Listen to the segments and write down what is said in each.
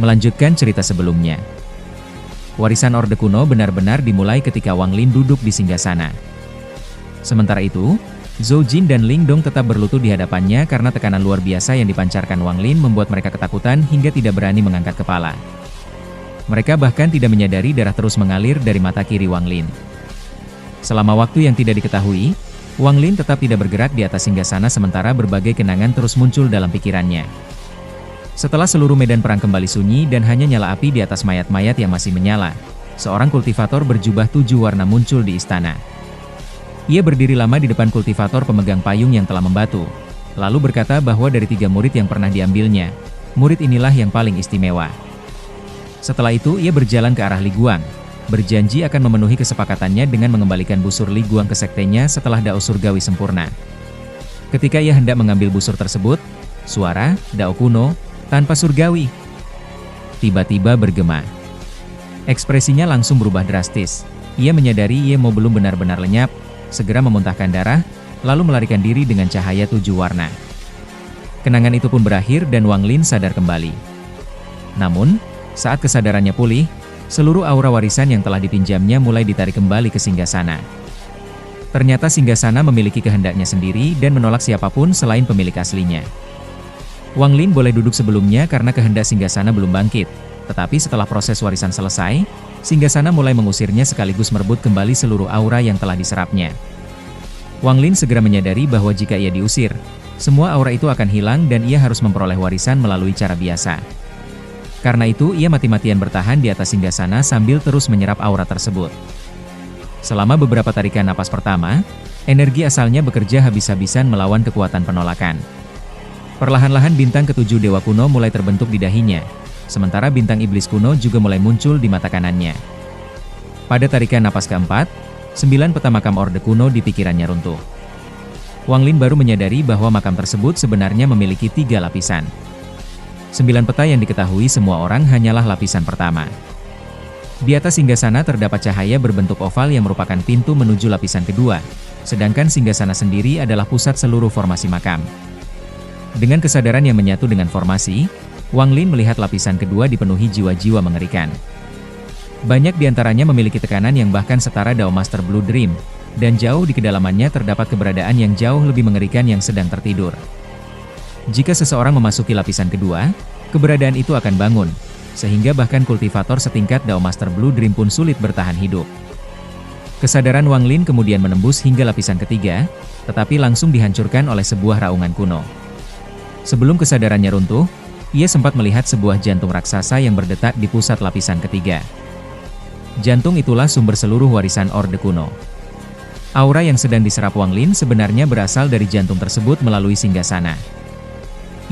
Melanjutkan cerita sebelumnya. Warisan Orde Kuno benar-benar dimulai ketika Wang Lin duduk di singgasana. Sementara itu, Zhou Jin dan Ling Dong tetap berlutut di hadapannya karena tekanan luar biasa yang dipancarkan Wang Lin membuat mereka ketakutan hingga tidak berani mengangkat kepala. Mereka bahkan tidak menyadari darah terus mengalir dari mata kiri Wang Lin. Selama waktu yang tidak diketahui, Wang Lin tetap tidak bergerak di atas singgasana sementara berbagai kenangan terus muncul dalam pikirannya. Setelah seluruh medan perang kembali sunyi dan hanya nyala api di atas mayat-mayat yang masih menyala, seorang kultivator berjubah 7 warna muncul di istana. Ia berdiri lama di depan kultivator pemegang payung yang telah membatu, lalu berkata bahwa dari 3 murid yang pernah diambilnya, murid inilah yang paling istimewa. Setelah itu ia berjalan ke arah Li Guang, berjanji akan memenuhi kesepakatannya dengan mengembalikan busur Li Guang ke sektenya setelah Dao Surgawi sempurna. Ketika ia hendak mengambil busur tersebut, suara Dao kuno tanpa surgawi tiba-tiba bergema. Ekspresinya langsung berubah drastis. Ia menyadari ia belum benar-benar lenyap, segera memuntahkan darah, lalu melarikan diri dengan cahaya 7 warna. Kenangan itu pun berakhir dan Wang Lin sadar kembali. Namun, saat kesadarannya pulih, seluruh aura warisan yang telah dipinjamnya mulai ditarik kembali ke singgasana. Ternyata singgasana memiliki kehendaknya sendiri dan menolak siapapun selain pemilik aslinya. Wang Lin boleh duduk sebelumnya karena kehendak singgasana belum bangkit, tetapi setelah proses warisan selesai, singgasana mulai mengusirnya sekaligus merebut kembali seluruh aura yang telah diserapnya. Wang Lin segera menyadari bahwa jika ia diusir, semua aura itu akan hilang dan ia harus memperoleh warisan melalui cara biasa. Karena itu ia mati-matian bertahan di atas singgasana sambil terus menyerap aura tersebut. Selama beberapa tarikan napas pertama, energi asalnya bekerja habis-habisan melawan kekuatan penolakan. Perlahan-lahan bintang ketujuh Dewa Kuno mulai terbentuk di dahinya, sementara bintang Iblis Kuno juga mulai muncul di mata kanannya. Pada tarikan napas keempat, 9 peta makam Orde Kuno di pikirannya runtuh. Wang Lin baru menyadari bahwa makam tersebut sebenarnya memiliki 3 lapisan. 9 peta yang diketahui semua orang hanyalah lapisan pertama. Di atas singgasana terdapat cahaya berbentuk oval yang merupakan pintu menuju lapisan kedua, sedangkan singgasana sendiri adalah pusat seluruh formasi makam. Dengan kesadaran yang menyatu dengan formasi, Wang Lin melihat lapisan kedua dipenuhi jiwa-jiwa mengerikan. Banyak di antaranya memiliki tekanan yang bahkan setara Dao Master Blue Dream, dan jauh di kedalamannya terdapat keberadaan yang jauh lebih mengerikan yang sedang tertidur. Jika seseorang memasuki lapisan kedua, keberadaan itu akan bangun, sehingga bahkan kultivator setingkat Dao Master Blue Dream pun sulit bertahan hidup. Kesadaran Wang Lin kemudian menembus hingga lapisan ketiga, tetapi langsung dihancurkan oleh sebuah raungan kuno. Sebelum kesadarannya runtuh, ia sempat melihat sebuah jantung raksasa yang berdetak di pusat lapisan ketiga. Jantung itulah sumber seluruh warisan Orde Kuno. Aura yang sedang diserap Wang Lin sebenarnya berasal dari jantung tersebut melalui singgasana.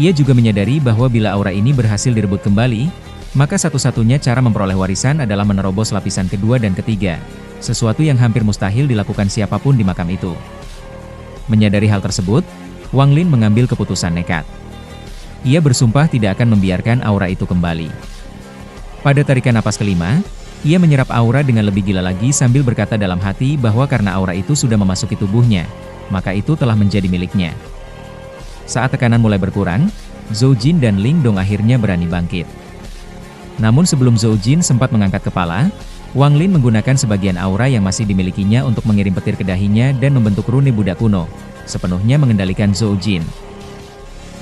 Ia juga menyadari bahwa bila aura ini berhasil direbut kembali, maka satu-satunya cara memperoleh warisan adalah menerobos lapisan kedua dan ketiga, sesuatu yang hampir mustahil dilakukan siapapun di makam itu. Menyadari hal tersebut, Wang Lin mengambil keputusan nekat. Ia bersumpah tidak akan membiarkan aura itu kembali. Pada tarikan napas kelima, ia menyerap aura dengan lebih gila lagi sambil berkata dalam hati bahwa karena aura itu sudah memasuki tubuhnya, maka itu telah menjadi miliknya. Saat tekanan mulai berkurang, Zhou Jin dan Ling Dong akhirnya berani bangkit. Namun sebelum Zhou Jin sempat mengangkat kepala, Wang Lin menggunakan sebagian aura yang masih dimilikinya untuk mengirim petir ke dahinya dan membentuk rune Buddha kuno, sepenuhnya mengendalikan Zhou Jin.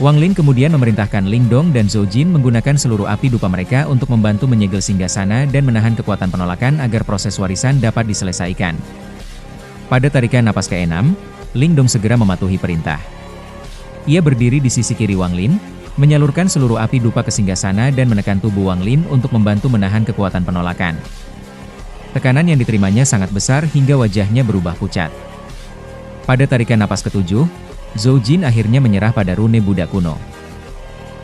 Wang Lin kemudian memerintahkan Ling Dong dan Zhou Jin menggunakan seluruh api dupa mereka untuk membantu menyegel singgasana dan menahan kekuatan penolakan agar proses warisan dapat diselesaikan. Pada tarikan napas ke-6, Ling Dong segera mematuhi perintah. Ia berdiri di sisi kiri Wang Lin, menyalurkan seluruh api dupa ke singgasana dan menekan tubuh Wang Lin untuk membantu menahan kekuatan penolakan. Tekanan yang diterimanya sangat besar hingga wajahnya berubah pucat. Pada tarikan napas ke-7, Zhou Jin akhirnya menyerah pada rune Buddha kuno.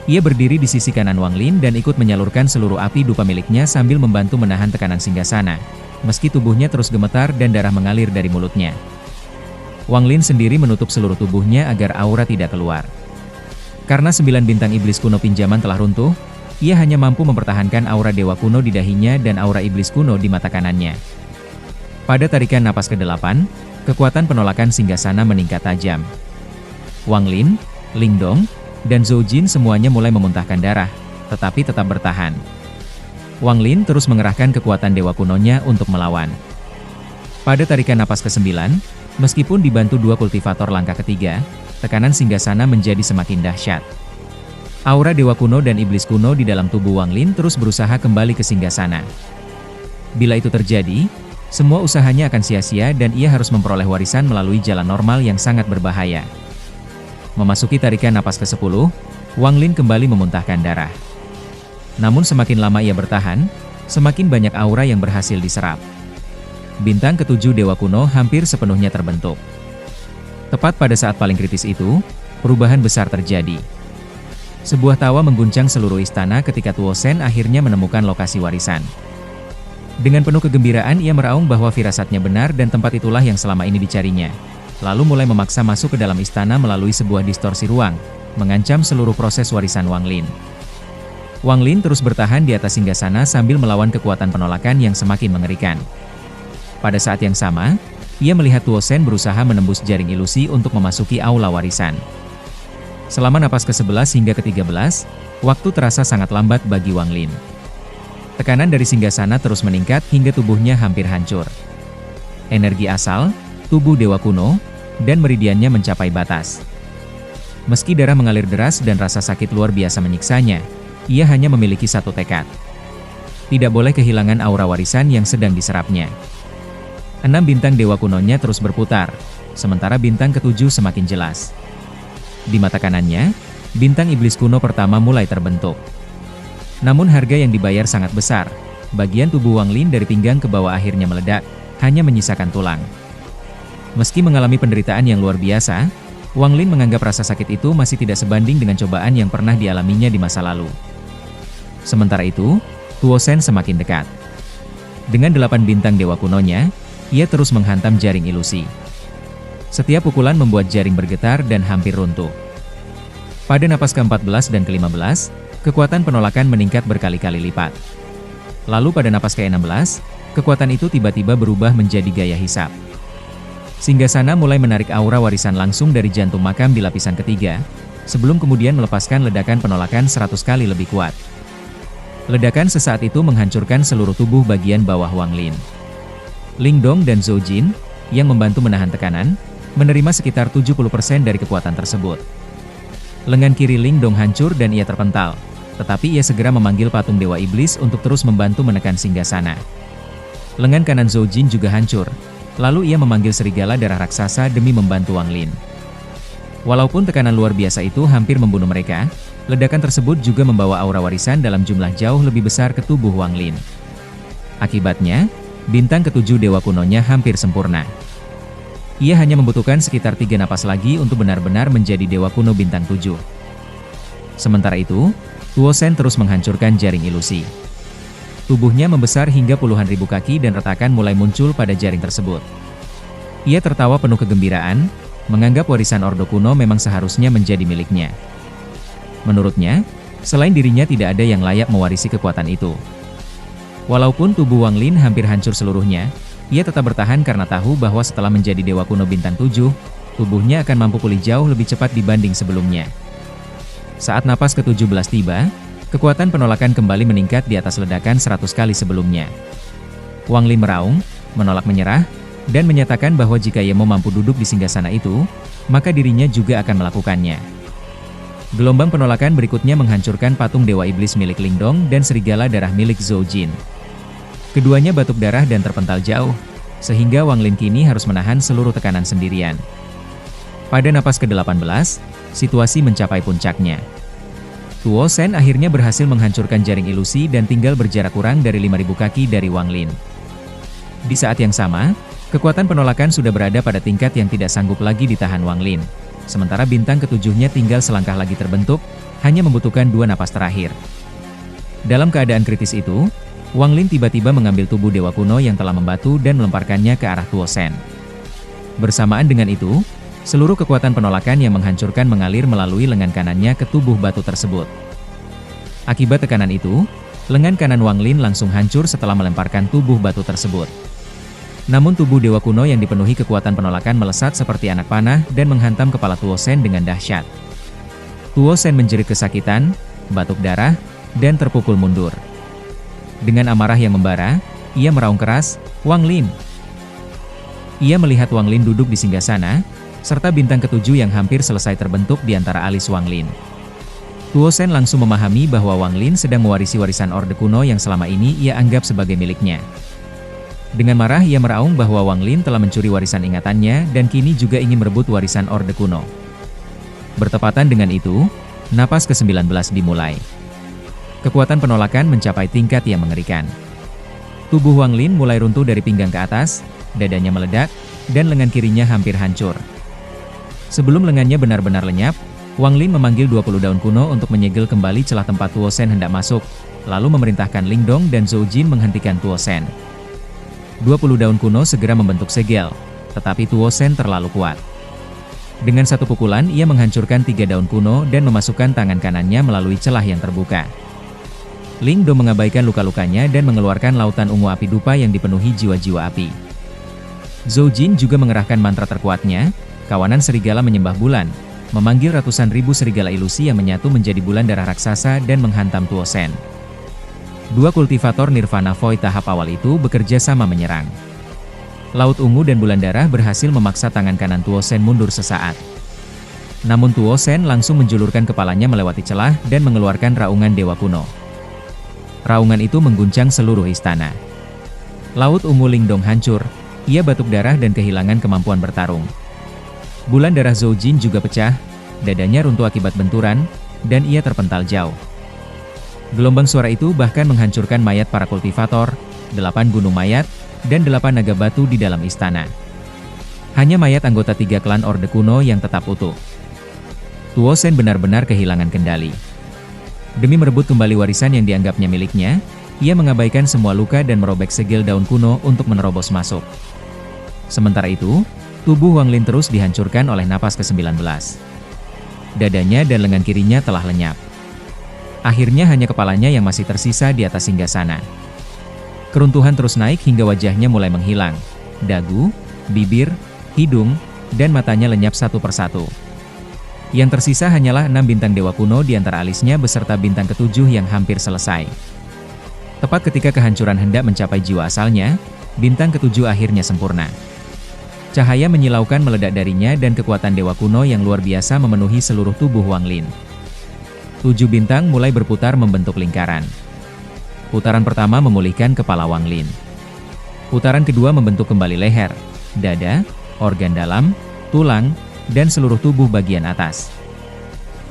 Ia berdiri di sisi kanan Wang Lin dan ikut menyalurkan seluruh api dupa miliknya sambil membantu menahan tekanan singgasana, meski tubuhnya terus gemetar dan darah mengalir dari mulutnya. Wang Lin sendiri menutup seluruh tubuhnya agar aura tidak keluar. Karena 9 bintang iblis kuno pinjaman telah runtuh, ia hanya mampu mempertahankan aura dewa kuno di dahinya dan aura iblis kuno di mata kanannya. Pada tarikan napas ke-8, kekuatan penolakan singgasana meningkat tajam. Wang Lin, Ling Dong, dan Zhou Jin semuanya mulai memuntahkan darah, tetapi tetap bertahan. Wang Lin terus mengerahkan kekuatan dewa kunonya untuk melawan. Pada tarikan napas ke-9, meskipun dibantu dua kultivator langkah ketiga, tekanan singgasana menjadi semakin dahsyat. Aura dewa kuno dan iblis kuno di dalam tubuh Wang Lin terus berusaha kembali ke singgasana. Bila itu terjadi, semua usahanya akan sia-sia dan ia harus memperoleh warisan melalui jalan normal yang sangat berbahaya. Memasuki tarikan napas ke-10, Wang Lin kembali memuntahkan darah. Namun semakin lama ia bertahan, semakin banyak aura yang berhasil diserap. Bintang ke-7 Dewa Kuno hampir sepenuhnya terbentuk. Tepat pada saat paling kritis itu, perubahan besar terjadi. Sebuah tawa mengguncang seluruh istana ketika Tuo Shen akhirnya menemukan lokasi warisan. Dengan penuh kegembiraan ia meraung bahwa firasatnya benar dan tempat itulah yang selama ini dicarinya. Lalu mulai memaksa masuk ke dalam istana melalui sebuah distorsi ruang, mengancam seluruh proses warisan Wang Lin. Wang Lin terus bertahan di atas singgasana sambil melawan kekuatan penolakan yang semakin mengerikan. Pada saat yang sama, ia melihat Tuo Shen berusaha menembus jaring ilusi untuk memasuki aula warisan. Selama napas ke-11 hingga ke-13, waktu terasa sangat lambat bagi Wang Lin. Tekanan dari singgasana terus meningkat hingga tubuhnya hampir hancur. Energi asal, tubuh Dewa Kuno, dan meridiannya mencapai batas. Meski darah mengalir deras dan rasa sakit luar biasa menyiksanya, ia hanya memiliki satu tekad. Tidak boleh kehilangan aura warisan yang sedang diserapnya. 6 bintang Dewa Kunonya terus berputar, sementara bintang ke-7 semakin jelas. Di mata kanannya, bintang iblis kuno pertama mulai terbentuk. Namun harga yang dibayar sangat besar, bagian tubuh Wang Lin dari pinggang ke bawah akhirnya meledak, hanya menyisakan tulang. Meski mengalami penderitaan yang luar biasa, Wang Lin menganggap rasa sakit itu masih tidak sebanding dengan cobaan yang pernah dialaminya di masa lalu. Sementara itu, Tuo Shen semakin dekat. Dengan 8 bintang Dewa Kunonya, ia terus menghantam jaring ilusi. Setiap pukulan membuat jaring bergetar dan hampir runtuh. Pada napas ke-14 dan ke-15, kekuatan penolakan meningkat berkali-kali lipat. Lalu pada napas ke-16, kekuatan itu tiba-tiba berubah menjadi gaya hisap. Singgasana mulai menarik aura warisan langsung dari jantung makam di lapisan ketiga, sebelum kemudian melepaskan ledakan penolakan 100 kali lebih kuat. Ledakan sesaat itu menghancurkan seluruh tubuh bagian bawah Wang Lin. Ling Dong dan Zhou Jin, yang membantu menahan tekanan, menerima sekitar 70% dari kekuatan tersebut. Lengan kiri Ling Dong hancur dan ia terpental, tetapi ia segera memanggil patung Dewa Iblis untuk terus membantu menekan singgasana. Lengan kanan Zhou Jin juga hancur, lalu ia memanggil serigala darah raksasa demi membantu Wang Lin. Walaupun tekanan luar biasa itu hampir membunuh mereka, ledakan tersebut juga membawa aura warisan dalam jumlah jauh lebih besar ke tubuh Wang Lin. Akibatnya, bintang ke-7 Dewa Kunonya hampir sempurna. Ia hanya membutuhkan sekitar 3 napas lagi untuk benar-benar menjadi Dewa Kuno bintang 7. Sementara itu, Tuo Shen terus menghancurkan jaring ilusi. Tubuhnya membesar hingga puluhan ribu kaki dan retakan mulai muncul pada jaring tersebut. Ia tertawa penuh kegembiraan, menganggap warisan Ordo Kuno memang seharusnya menjadi miliknya. Menurutnya, selain dirinya tidak ada yang layak mewarisi kekuatan itu. Walaupun tubuh Wang Lin hampir hancur seluruhnya, ia tetap bertahan karena tahu bahwa setelah menjadi Dewa Kuno bintang 7, tubuhnya akan mampu pulih jauh lebih cepat dibanding sebelumnya. Saat napas ke-17 tiba, kekuatan penolakan kembali meningkat di atas ledakan 100 kali sebelumnya. Wang Lin meraung, menolak menyerah, dan menyatakan bahwa jika ia mau mampu duduk di singgasana itu, maka dirinya juga akan melakukannya. Gelombang penolakan berikutnya menghancurkan patung Dewa Iblis milik Ling Dong dan serigala darah milik Zhou Jin. Keduanya batuk darah dan terpental jauh, sehingga Wang Lin kini harus menahan seluruh tekanan sendirian. Pada napas ke-18, situasi mencapai puncaknya. Tuo Shen akhirnya berhasil menghancurkan jaring ilusi dan tinggal berjarak kurang dari 5.000 kaki dari Wang Lin. Di saat yang sama, kekuatan penolakan sudah berada pada tingkat yang tidak sanggup lagi ditahan Wang Lin. Sementara bintang ke-7-nya tinggal selangkah lagi terbentuk, hanya membutuhkan 2 napas terakhir. Dalam keadaan kritis itu, Wang Lin tiba-tiba mengambil tubuh Dewa Kuno yang telah membatu dan melemparkannya ke arah Tuo Shen. Bersamaan dengan itu, seluruh kekuatan penolakan yang menghancurkan mengalir melalui lengan kanannya ke tubuh batu tersebut. Akibat tekanan itu, lengan kanan Wang Lin langsung hancur setelah melemparkan tubuh batu tersebut. Namun tubuh Dewa Kuno yang dipenuhi kekuatan penolakan melesat seperti anak panah dan menghantam kepala Tuo Shen dengan dahsyat. Tuo Shen menjerit kesakitan, batuk darah, dan terpukul mundur. Dengan amarah yang membara, ia meraung keras, "Wang Lin!" Ia melihat Wang Lin duduk di singgasana, serta bintang ketujuh yang hampir selesai terbentuk di antara alis Wang Lin. Tuo Sen langsung memahami bahwa Wang Lin sedang mewarisi warisan Orde Kuno yang selama ini ia anggap sebagai miliknya. Dengan marah ia meraung bahwa Wang Lin telah mencuri warisan ingatannya dan kini juga ingin merebut warisan Orde Kuno. Bertepatan dengan itu, napas ke-19 dimulai. Kekuatan penolakan mencapai tingkat yang mengerikan. Tubuh Wang Lin mulai runtuh dari pinggang ke atas, dadanya meledak, dan lengan kirinya hampir hancur. Sebelum lengannya benar-benar lenyap, Wang Lin memanggil 20 daun kuno untuk menyegel kembali celah tempat Tuo Sen hendak masuk, lalu memerintahkan Ling Dong dan Zhou Jin menghentikan Tuo Sen. 20 daun kuno segera membentuk segel, tetapi Tuo Sen terlalu kuat. Dengan satu pukulan ia menghancurkan 3 daun kuno dan memasukkan tangan kanannya melalui celah yang terbuka. Ling Dong mengabaikan luka-lukanya dan mengeluarkan lautan ungu api dupa yang dipenuhi jiwa-jiwa api. Zhou Jin juga mengerahkan mantra terkuatnya, kawanan serigala menyembah bulan, memanggil ratusan ribu serigala ilusi yang menyatu menjadi bulan darah raksasa dan menghantam Tuo Sen. Dua kultivator Nirvana Void tahap awal itu bekerja sama menyerang. Laut ungu dan bulan darah berhasil memaksa tangan kanan Tuo Sen mundur sesaat. Namun Tuo Sen langsung menjulurkan kepalanya melewati celah dan mengeluarkan raungan Dewa Kuno. Raungan itu mengguncang seluruh istana. Laut ungu Ling Dong hancur, ia batuk darah dan kehilangan kemampuan bertarung. Bulan darah Zhou Jin juga pecah, dadanya runtuh akibat benturan, dan ia terpental jauh. Gelombang suara itu bahkan menghancurkan mayat para kultivator, 8 gunung mayat, dan 8 naga batu di dalam istana. Hanya mayat anggota 3 klan Orde Kuno yang tetap utuh. Tuo Sen benar-benar kehilangan kendali. Demi merebut kembali warisan yang dianggapnya miliknya, ia mengabaikan semua luka dan merobek segel daun kuno untuk menerobos masuk. Sementara itu, tubuh Wang Lin terus dihancurkan oleh napas ke-19. Dadanya dan lengan kirinya telah lenyap. Akhirnya hanya kepalanya yang masih tersisa di atas singgasana. Keruntuhan terus naik hingga wajahnya mulai menghilang. Dagu, bibir, hidung, dan matanya lenyap satu persatu. Yang tersisa hanyalah 6 bintang dewa kuno di antara alisnya beserta bintang ke-7 yang hampir selesai. Tepat ketika kehancuran hendak mencapai jiwa asalnya, bintang ke-7 akhirnya sempurna. Cahaya menyilaukan meledak darinya dan kekuatan dewa kuno yang luar biasa memenuhi seluruh tubuh Wang Lin. 7 bintang mulai berputar membentuk lingkaran. Putaran pertama memulihkan kepala Wang Lin. Putaran kedua membentuk kembali leher, dada, organ dalam, tulang, dan seluruh tubuh bagian atas.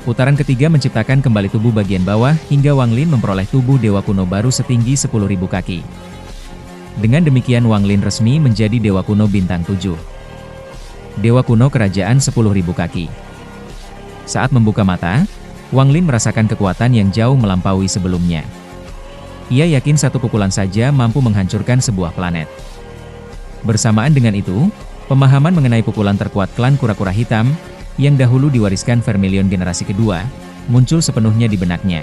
Putaran ketiga menciptakan kembali tubuh bagian bawah hingga Wang Lin memperoleh tubuh dewa kuno baru setinggi 10.000 kaki. Dengan demikian Wang Lin resmi menjadi dewa kuno bintang 7. Dewa kuno kerajaan 10.000 kaki. Saat membuka mata, Wang Lin merasakan kekuatan yang jauh melampaui sebelumnya. Ia yakin satu pukulan saja mampu menghancurkan sebuah planet. Bersamaan dengan itu, pemahaman mengenai pukulan terkuat klan kura-kura hitam, yang dahulu diwariskan Vermilion generasi kedua, muncul sepenuhnya di benaknya.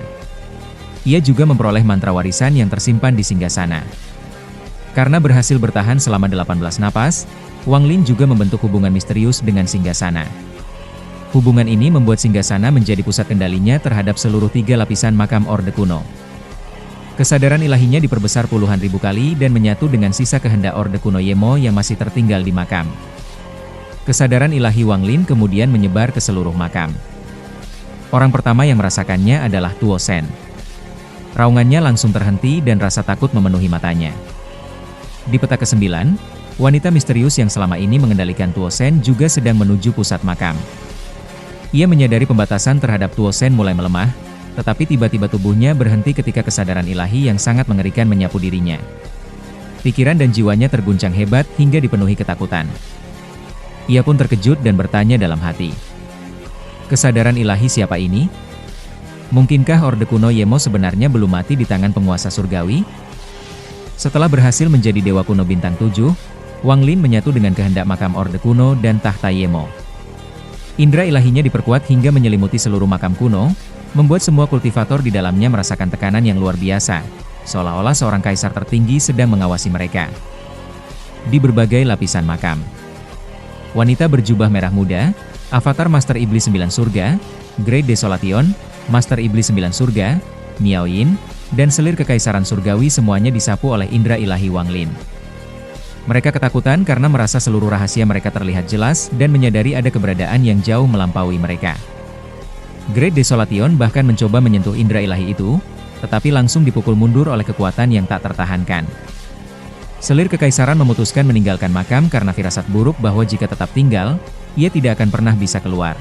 Ia juga memperoleh mantra warisan yang tersimpan di singgasana. Karena berhasil bertahan selama 18 napas, Wang Lin juga membentuk hubungan misterius dengan singgasana. Hubungan ini membuat singgasana menjadi pusat kendalinya terhadap seluruh 3 lapisan makam Orde Kuno. Kesadaran ilahinya diperbesar puluhan ribu kali dan menyatu dengan sisa kehendak Orde Kuno Yemo yang masih tertinggal di makam. Kesadaran ilahi Wang Lin kemudian menyebar ke seluruh makam. Orang pertama yang merasakannya adalah Tuo Sen. Raungannya langsung terhenti dan rasa takut memenuhi matanya. Di peta ke-9, wanita misterius yang selama ini mengendalikan Tuo Sen juga sedang menuju pusat makam. Ia menyadari pembatasan terhadap Tuo Sen mulai melemah, tetapi tiba-tiba tubuhnya berhenti ketika kesadaran ilahi yang sangat mengerikan menyapu dirinya. Pikiran dan jiwanya terguncang hebat hingga dipenuhi ketakutan. Ia pun terkejut dan bertanya dalam hati. Kesadaran ilahi siapa ini? Mungkinkah Orde Kuno Yemo sebenarnya belum mati di tangan penguasa surgawi? Setelah berhasil menjadi Dewa Kuno Bintang 7, Wang Lin menyatu dengan kehendak makam Orde Kuno dan tahta Yemo. Indra ilahinya diperkuat hingga menyelimuti seluruh makam kuno, membuat semua kultivator di dalamnya merasakan tekanan yang luar biasa, seolah-olah seorang kaisar tertinggi sedang mengawasi mereka. Di berbagai lapisan makam, wanita berjubah merah muda, avatar Master Iblis 9 Surga, Great Desolation, Master Iblis 9 Surga, Miao Yin, dan selir kekaisaran surgawi semuanya disapu oleh indera ilahi Wang Lin. Mereka ketakutan karena merasa seluruh rahasia mereka terlihat jelas dan menyadari ada keberadaan yang jauh melampaui mereka. Great Desolation bahkan mencoba menyentuh indera ilahi itu, tetapi langsung dipukul mundur oleh kekuatan yang tak tertahankan. Selir kekaisaran memutuskan meninggalkan makam karena firasat buruk bahwa jika tetap tinggal, ia tidak akan pernah bisa keluar.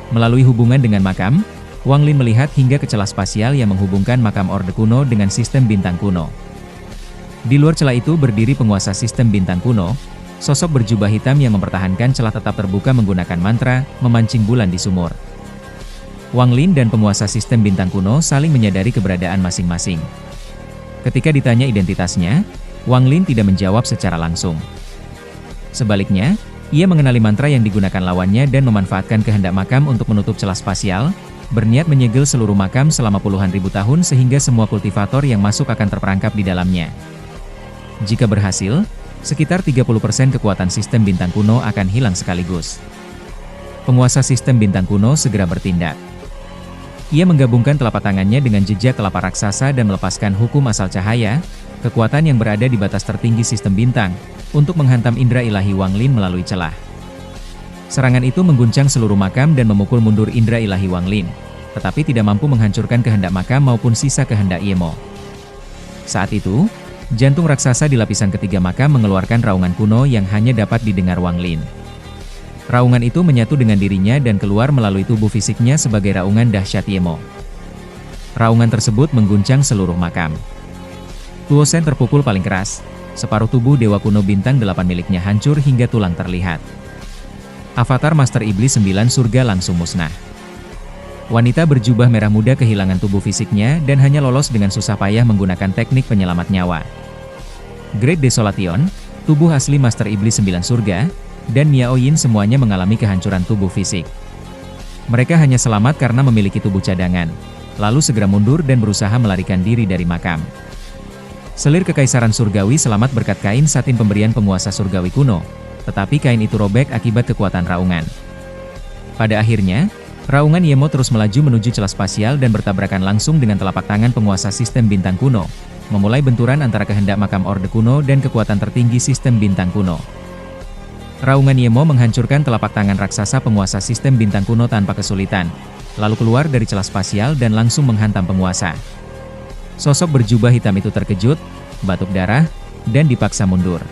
Melalui hubungan dengan makam, Wang Lin melihat hingga ke celah spasial yang menghubungkan makam Orde Kuno dengan sistem bintang kuno. Di luar celah itu berdiri penguasa sistem bintang kuno, sosok berjubah hitam yang mempertahankan celah tetap terbuka menggunakan mantra, memancing bulan di sumur. Wang Lin dan penguasa sistem bintang kuno saling menyadari keberadaan masing-masing. Ketika ditanya identitasnya, Wang Lin tidak menjawab secara langsung. Sebaliknya, ia mengenali mantra yang digunakan lawannya dan memanfaatkan kehendak makam untuk menutup celah spasial, berniat menyegel seluruh makam selama puluhan ribu tahun sehingga semua kultivator yang masuk akan terperangkap di dalamnya. Jika berhasil, sekitar 30% kekuatan sistem bintang kuno akan hilang sekaligus. Penguasa sistem bintang kuno segera bertindak. Ia menggabungkan telapak tangannya dengan jejak telapak raksasa dan melepaskan hukum asal cahaya, kekuatan yang berada di batas tertinggi sistem bintang, untuk menghantam indera ilahi Wang Lin melalui celah. Serangan itu mengguncang seluruh makam dan memukul mundur indera ilahi Wang Lin, tetapi tidak mampu menghancurkan kehendak makam maupun sisa kehendak Yemo. Saat itu, jantung raksasa di lapisan ketiga makam mengeluarkan raungan kuno yang hanya dapat didengar Wang Lin. Raungan itu menyatu dengan dirinya dan keluar melalui tubuh fisiknya sebagai raungan dahsyat Yemo. Raungan tersebut mengguncang seluruh makam. Tuo Shen terpukul paling keras, separuh tubuh Dewa Kuno Bintang 8 miliknya hancur hingga tulang terlihat. Avatar Master Iblis 9 Surga langsung musnah. Wanita berjubah merah muda kehilangan tubuh fisiknya dan hanya lolos dengan susah payah menggunakan teknik penyelamat nyawa. Great Desolation, tubuh asli Master Iblis 9 Surga, dan Miao Yin semuanya mengalami kehancuran tubuh fisik. Mereka hanya selamat karena memiliki tubuh cadangan, lalu segera mundur dan berusaha melarikan diri dari makam. Selir kekaisaran surgawi selamat berkat kain satin pemberian penguasa surgawi kuno, tetapi kain itu robek akibat kekuatan raungan. Pada akhirnya, raungan Yemo terus melaju menuju celah spasial dan bertabrakan langsung dengan telapak tangan penguasa sistem bintang kuno, memulai benturan antara kehendak makam Orde Kuno dan kekuatan tertinggi sistem bintang kuno. Raungan Yemo menghancurkan telapak tangan raksasa penguasa sistem bintang kuno tanpa kesulitan, lalu keluar dari celah spasial dan langsung menghantam penguasa. Sosok berjubah hitam itu terkejut, batuk darah, dan dipaksa mundur.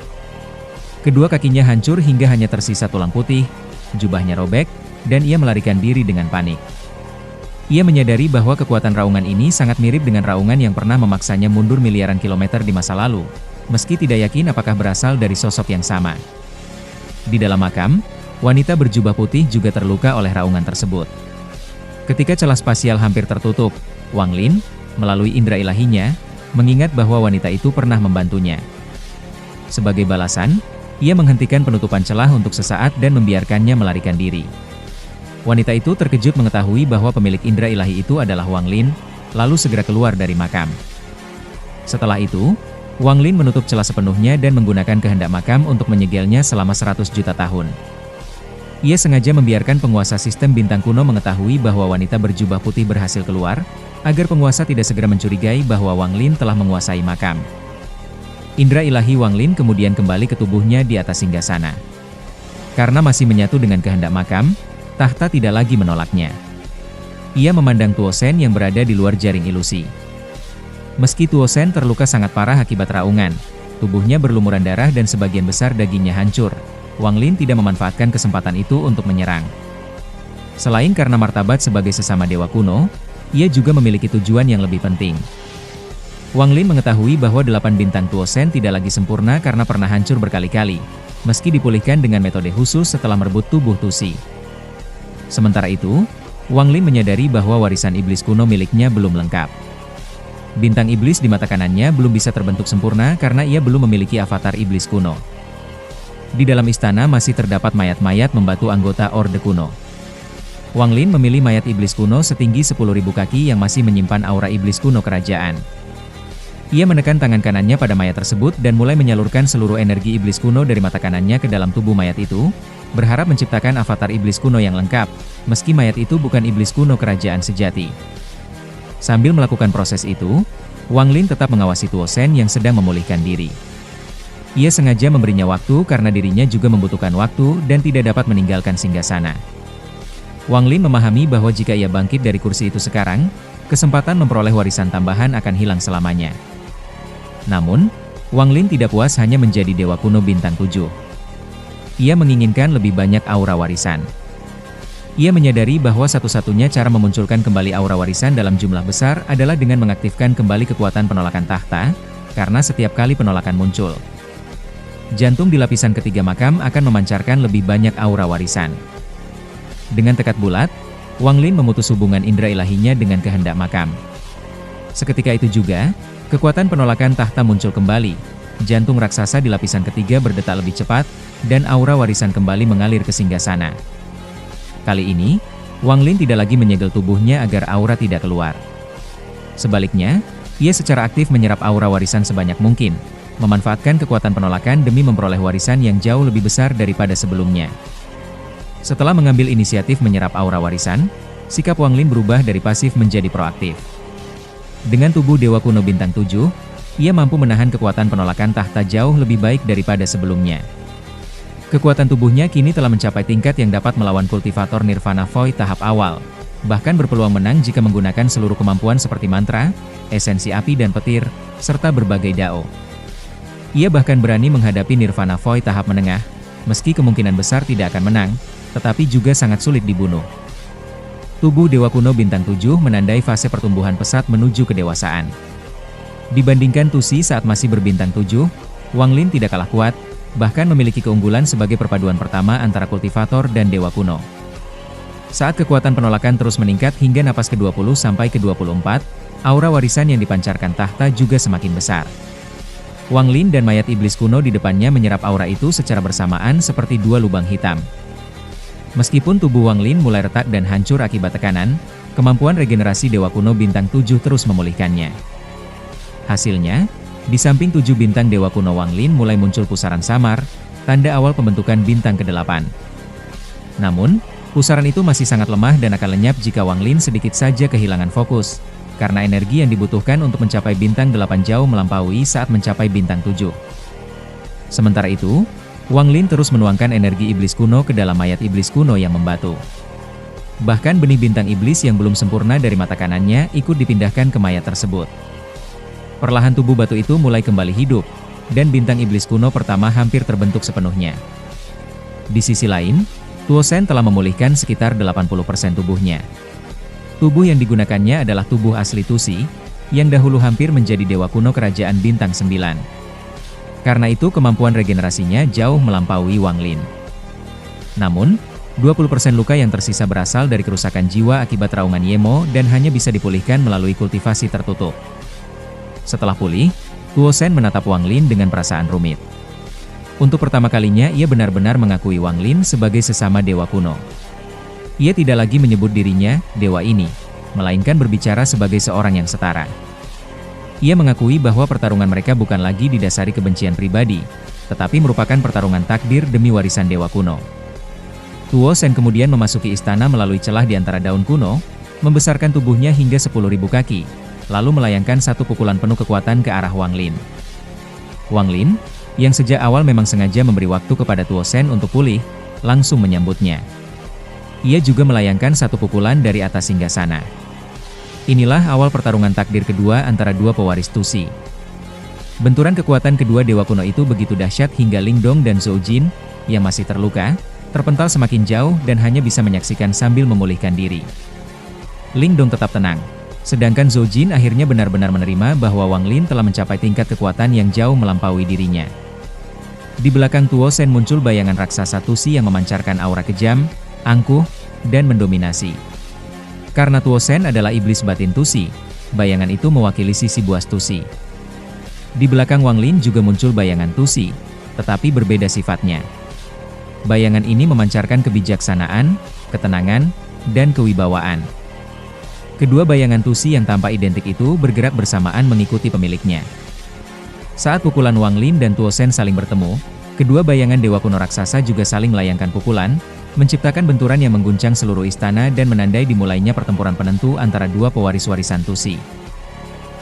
Kedua kakinya hancur hingga hanya tersisa tulang putih, jubahnya robek, dan ia melarikan diri dengan panik. Ia menyadari bahwa kekuatan raungan ini sangat mirip dengan raungan yang pernah memaksanya mundur miliaran kilometer di masa lalu, meski tidak yakin apakah berasal dari sosok yang sama. Di dalam makam, wanita berjubah putih juga terluka oleh raungan tersebut. Ketika celah spasial hampir tertutup, Wang Lin, melalui indera ilahinya, mengingat bahwa wanita itu pernah membantunya. Sebagai balasan, ia menghentikan penutupan celah untuk sesaat dan membiarkannya melarikan diri. Wanita itu terkejut mengetahui bahwa pemilik indera ilahi itu adalah Wang Lin, lalu segera keluar dari makam. Setelah itu, Wang Lin menutup celah sepenuhnya dan menggunakan kehendak makam untuk menyegelnya selama 100 juta tahun. Ia sengaja membiarkan penguasa sistem bintang kuno mengetahui bahwa wanita berjubah putih berhasil keluar, agar penguasa tidak segera mencurigai bahwa Wang Lin telah menguasai makam. Indera ilahi Wang Lin kemudian kembali ke tubuhnya di atas singgasana. Karena masih menyatu dengan kehendak makam, tahta tidak lagi menolaknya. Ia memandang Tuo Shen yang berada di luar jaring ilusi. Meski Tuo Shen terluka sangat parah akibat raungan, tubuhnya berlumuran darah dan sebagian besar dagingnya hancur, Wang Lin tidak memanfaatkan kesempatan itu untuk menyerang. Selain karena martabat sebagai sesama dewa kuno, ia juga memiliki tujuan yang lebih penting. Wang Lin mengetahui bahwa 8 bintang Tuo Shen tidak lagi sempurna karena pernah hancur berkali-kali, meski dipulihkan dengan metode khusus setelah merebut tubuh Tusi. Sementara itu, Wang Lin menyadari bahwa warisan iblis kuno miliknya belum lengkap. Bintang iblis di mata kanannya belum bisa terbentuk sempurna karena ia belum memiliki avatar iblis kuno. Di dalam istana masih terdapat mayat-mayat membantu anggota Orde Kuno. Wang Lin memilih mayat iblis kuno setinggi 10.000 kaki yang masih menyimpan aura iblis kuno kerajaan. Ia menekan tangan kanannya pada mayat tersebut dan mulai menyalurkan seluruh energi iblis kuno dari mata kanannya ke dalam tubuh mayat itu, berharap menciptakan avatar iblis kuno yang lengkap, meski mayat itu bukan iblis kuno kerajaan sejati. Sambil melakukan proses itu, Wang Lin tetap mengawasi Tuo Shen yang sedang memulihkan diri. Ia sengaja memberinya waktu karena dirinya juga membutuhkan waktu dan tidak dapat meninggalkan singgasana. Wang Lin memahami bahwa jika ia bangkit dari kursi itu sekarang, kesempatan memperoleh warisan tambahan akan hilang selamanya. Namun, Wang Lin tidak puas hanya menjadi dewa kuno bintang 7. Ia menginginkan lebih banyak aura warisan. Ia menyadari bahwa satu-satunya cara memunculkan kembali aura warisan dalam jumlah besar adalah dengan mengaktifkan kembali kekuatan penolakan tahta, karena setiap kali penolakan muncul, jantung di lapisan ketiga makam akan memancarkan lebih banyak aura warisan. Dengan tekad bulat, Wang Lin memutus hubungan indera ilahinya dengan kehendak makam. Seketika itu juga, kekuatan penolakan tahta muncul kembali, jantung raksasa di lapisan ketiga berdetak lebih cepat, dan aura warisan kembali mengalir ke singgasana. Kali ini, Wang Lin tidak lagi menyegel tubuhnya agar aura tidak keluar. Sebaliknya, ia secara aktif menyerap aura warisan sebanyak mungkin, memanfaatkan kekuatan penolakan demi memperoleh warisan yang jauh lebih besar daripada sebelumnya. Setelah mengambil inisiatif menyerap aura warisan, sikap Wang Lin berubah dari pasif menjadi proaktif. Dengan tubuh Dewa Kuno Bintang 7, ia mampu menahan kekuatan penolakan tahta jauh lebih baik daripada sebelumnya. Kekuatan tubuhnya kini telah mencapai tingkat yang dapat melawan kultivator Nirvana Void tahap awal, bahkan berpeluang menang jika menggunakan seluruh kemampuan seperti mantra, esensi api dan petir, serta berbagai dao. Ia bahkan berani menghadapi Nirvana Void tahap menengah, meski kemungkinan besar tidak akan menang, tetapi juga sangat sulit dibunuh. Tubuh Dewa Kuno Bintang 7 menandai fase pertumbuhan pesat menuju kedewasaan. Dibandingkan Tusi saat masih berbintang 7, Wang Lin tidak kalah kuat, bahkan memiliki keunggulan sebagai perpaduan pertama antara kultivator dan Dewa Kuno. Saat kekuatan penolakan terus meningkat hingga napas ke-20 sampai ke-24, aura warisan yang dipancarkan tahta juga semakin besar. Wang Lin dan mayat iblis kuno di depannya menyerap aura itu secara bersamaan seperti dua lubang hitam. Meskipun tubuh Wang Lin mulai retak dan hancur akibat tekanan, kemampuan regenerasi Dewa Kuno Bintang 7 terus memulihkannya. Hasilnya, di samping 7 bintang Dewa Kuno Wang Lin mulai muncul pusaran samar, tanda awal pembentukan bintang ke-8. Namun, pusaran itu masih sangat lemah dan akan lenyap jika Wang Lin sedikit saja kehilangan fokus, karena energi yang dibutuhkan untuk mencapai bintang 8 jauh melampaui saat mencapai bintang 7. Sementara itu, Wang Lin terus menuangkan energi iblis kuno ke dalam mayat iblis kuno yang membatu. Bahkan benih bintang iblis yang belum sempurna dari mata kanannya ikut dipindahkan ke mayat tersebut. Perlahan tubuh batu itu mulai kembali hidup, dan bintang iblis kuno pertama hampir terbentuk sepenuhnya. Di sisi lain, Tuo Shen telah memulihkan sekitar 80% tubuhnya. Tubuh yang digunakannya adalah tubuh asli Tusi, yang dahulu hampir menjadi dewa kuno kerajaan bintang 9. Karena itu kemampuan regenerasinya jauh melampaui Wang Lin. Namun, 20% luka yang tersisa berasal dari kerusakan jiwa akibat raungan Yemo dan hanya bisa dipulihkan melalui kultivasi tertutup. Setelah pulih, Tuo Shen menatap Wang Lin dengan perasaan rumit. Untuk pertama kalinya ia benar-benar mengakui Wang Lin sebagai sesama dewa kuno. Ia tidak lagi menyebut dirinya, dewa ini, melainkan berbicara sebagai seorang yang setara. Ia mengakui bahwa pertarungan mereka bukan lagi didasari kebencian pribadi, tetapi merupakan pertarungan takdir demi warisan dewa kuno. Tuo Shen kemudian memasuki istana melalui celah di antara daun kuno, membesarkan tubuhnya hingga 10.000 kaki, lalu melayangkan satu pukulan penuh kekuatan ke arah Wang Lin. Wang Lin, yang sejak awal memang sengaja memberi waktu kepada Tuo Shen untuk pulih, langsung menyambutnya. Ia juga melayangkan satu pukulan dari atas singgasana. Inilah awal pertarungan takdir kedua antara dua pewaris Tusi. Benturan kekuatan kedua dewa kuno itu begitu dahsyat hingga Ling Dong dan Zhou Jin, yang masih terluka, terpental semakin jauh dan hanya bisa menyaksikan sambil memulihkan diri. Ling Dong tetap tenang. Sedangkan Zhou Jin akhirnya benar-benar menerima bahwa Wang Lin telah mencapai tingkat kekuatan yang jauh melampaui dirinya. Di belakang Tuo Shen muncul bayangan raksasa Tusi yang memancarkan aura kejam, angkuh, dan mendominasi. Karena Tuo Shen adalah iblis batin Tusi, bayangan itu mewakili sisi buas Tusi. Di belakang Wang Lin juga muncul bayangan Tusi, tetapi berbeda sifatnya. Bayangan ini memancarkan kebijaksanaan, ketenangan, dan kewibawaan. Kedua bayangan Tusi yang tampak identik itu bergerak bersamaan mengikuti pemiliknya. Saat pukulan Wang Lin dan Tuo Shen saling bertemu, kedua bayangan dewa kuno raksasa juga saling melayangkan pukulan, menciptakan benturan yang mengguncang seluruh istana dan menandai dimulainya pertempuran penentu antara dua pewaris warisan Tusi.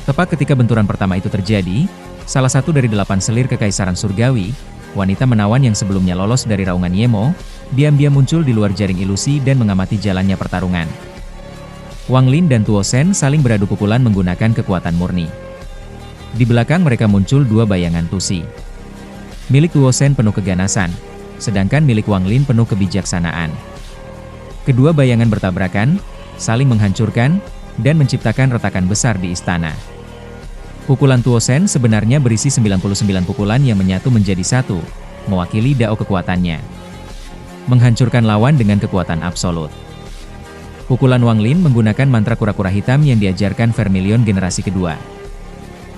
Tepat ketika benturan pertama itu terjadi, salah satu dari 8 selir kekaisaran surgawi, wanita menawan yang sebelumnya lolos dari raungan Yemo, diam-diam muncul di luar jaring ilusi dan mengamati jalannya pertarungan. Wang Lin dan Tuo Shen saling beradu pukulan menggunakan kekuatan murni. Di belakang mereka muncul dua bayangan Tusi. Milik Tuo Shen penuh keganasan, sedangkan milik Wang Lin penuh kebijaksanaan. Kedua bayangan bertabrakan, saling menghancurkan, dan menciptakan retakan besar di istana. Pukulan Tuo Shen sebenarnya berisi 99 pukulan yang menyatu menjadi satu, mewakili dao kekuatannya. Menghancurkan lawan dengan kekuatan absolut. Pukulan Wang Lin menggunakan mantra kura-kura hitam yang diajarkan Vermilion generasi kedua.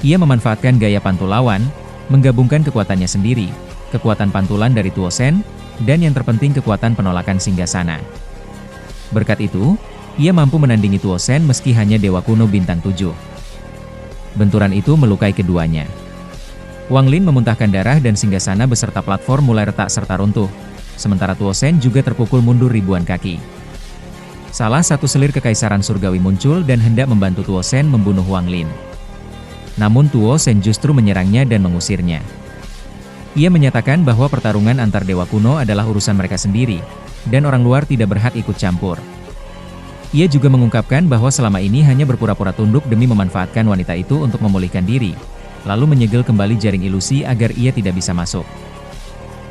Ia memanfaatkan gaya pantul lawan, menggabungkan kekuatannya sendiri, kekuatan pantulan dari Tuo Shen, dan yang terpenting kekuatan penolakan singgasana. Berkat itu, ia mampu menandingi Tuo Shen meski hanya dewa kuno bintang 7. Benturan itu melukai keduanya. Wang Lin memuntahkan darah dan singgasana beserta platform mulai retak serta runtuh, sementara Tuo Shen juga terpukul mundur ribuan kaki. Salah satu selir kekaisaran surgawi muncul dan hendak membantu Tuo Shen membunuh Wang Lin. Namun Tuo Shen justru menyerangnya dan mengusirnya. Ia menyatakan bahwa pertarungan antar dewa kuno adalah urusan mereka sendiri, dan orang luar tidak berhak ikut campur. Ia juga mengungkapkan bahwa selama ini hanya berpura-pura tunduk demi memanfaatkan wanita itu untuk memulihkan diri, lalu menyegel kembali jaring ilusi agar ia tidak bisa masuk.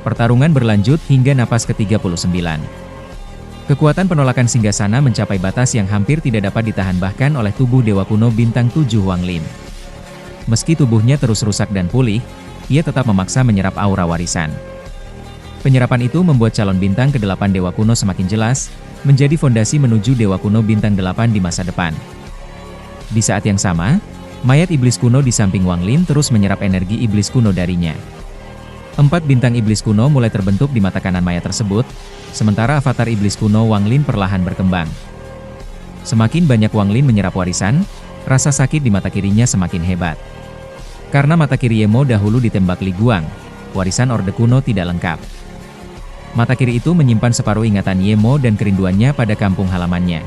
Pertarungan berlanjut hingga napas ke-39. Kekuatan penolakan singgasana mencapai batas yang hampir tidak dapat ditahan bahkan oleh tubuh dewa kuno bintang 7 Wang Lin. Meski tubuhnya terus rusak dan pulih, ia tetap memaksa menyerap aura warisan. Penyerapan itu membuat calon bintang ke-8 dewa kuno semakin jelas, menjadi fondasi menuju dewa kuno bintang 8 di masa depan. Di saat yang sama, mayat iblis kuno di samping Wang Lin terus menyerap energi iblis kuno darinya. 4 bintang iblis kuno mulai terbentuk di mata kanan mayat tersebut, sementara avatar iblis kuno Wang Lin perlahan berkembang. Semakin banyak Wang Lin menyerap warisan, rasa sakit di mata kirinya semakin hebat. Karena mata kiri Yemo dahulu ditembak Li Guang, warisan Orde Kuno tidak lengkap. Mata kiri itu menyimpan separuh ingatan Yemo dan kerinduannya pada kampung halamannya.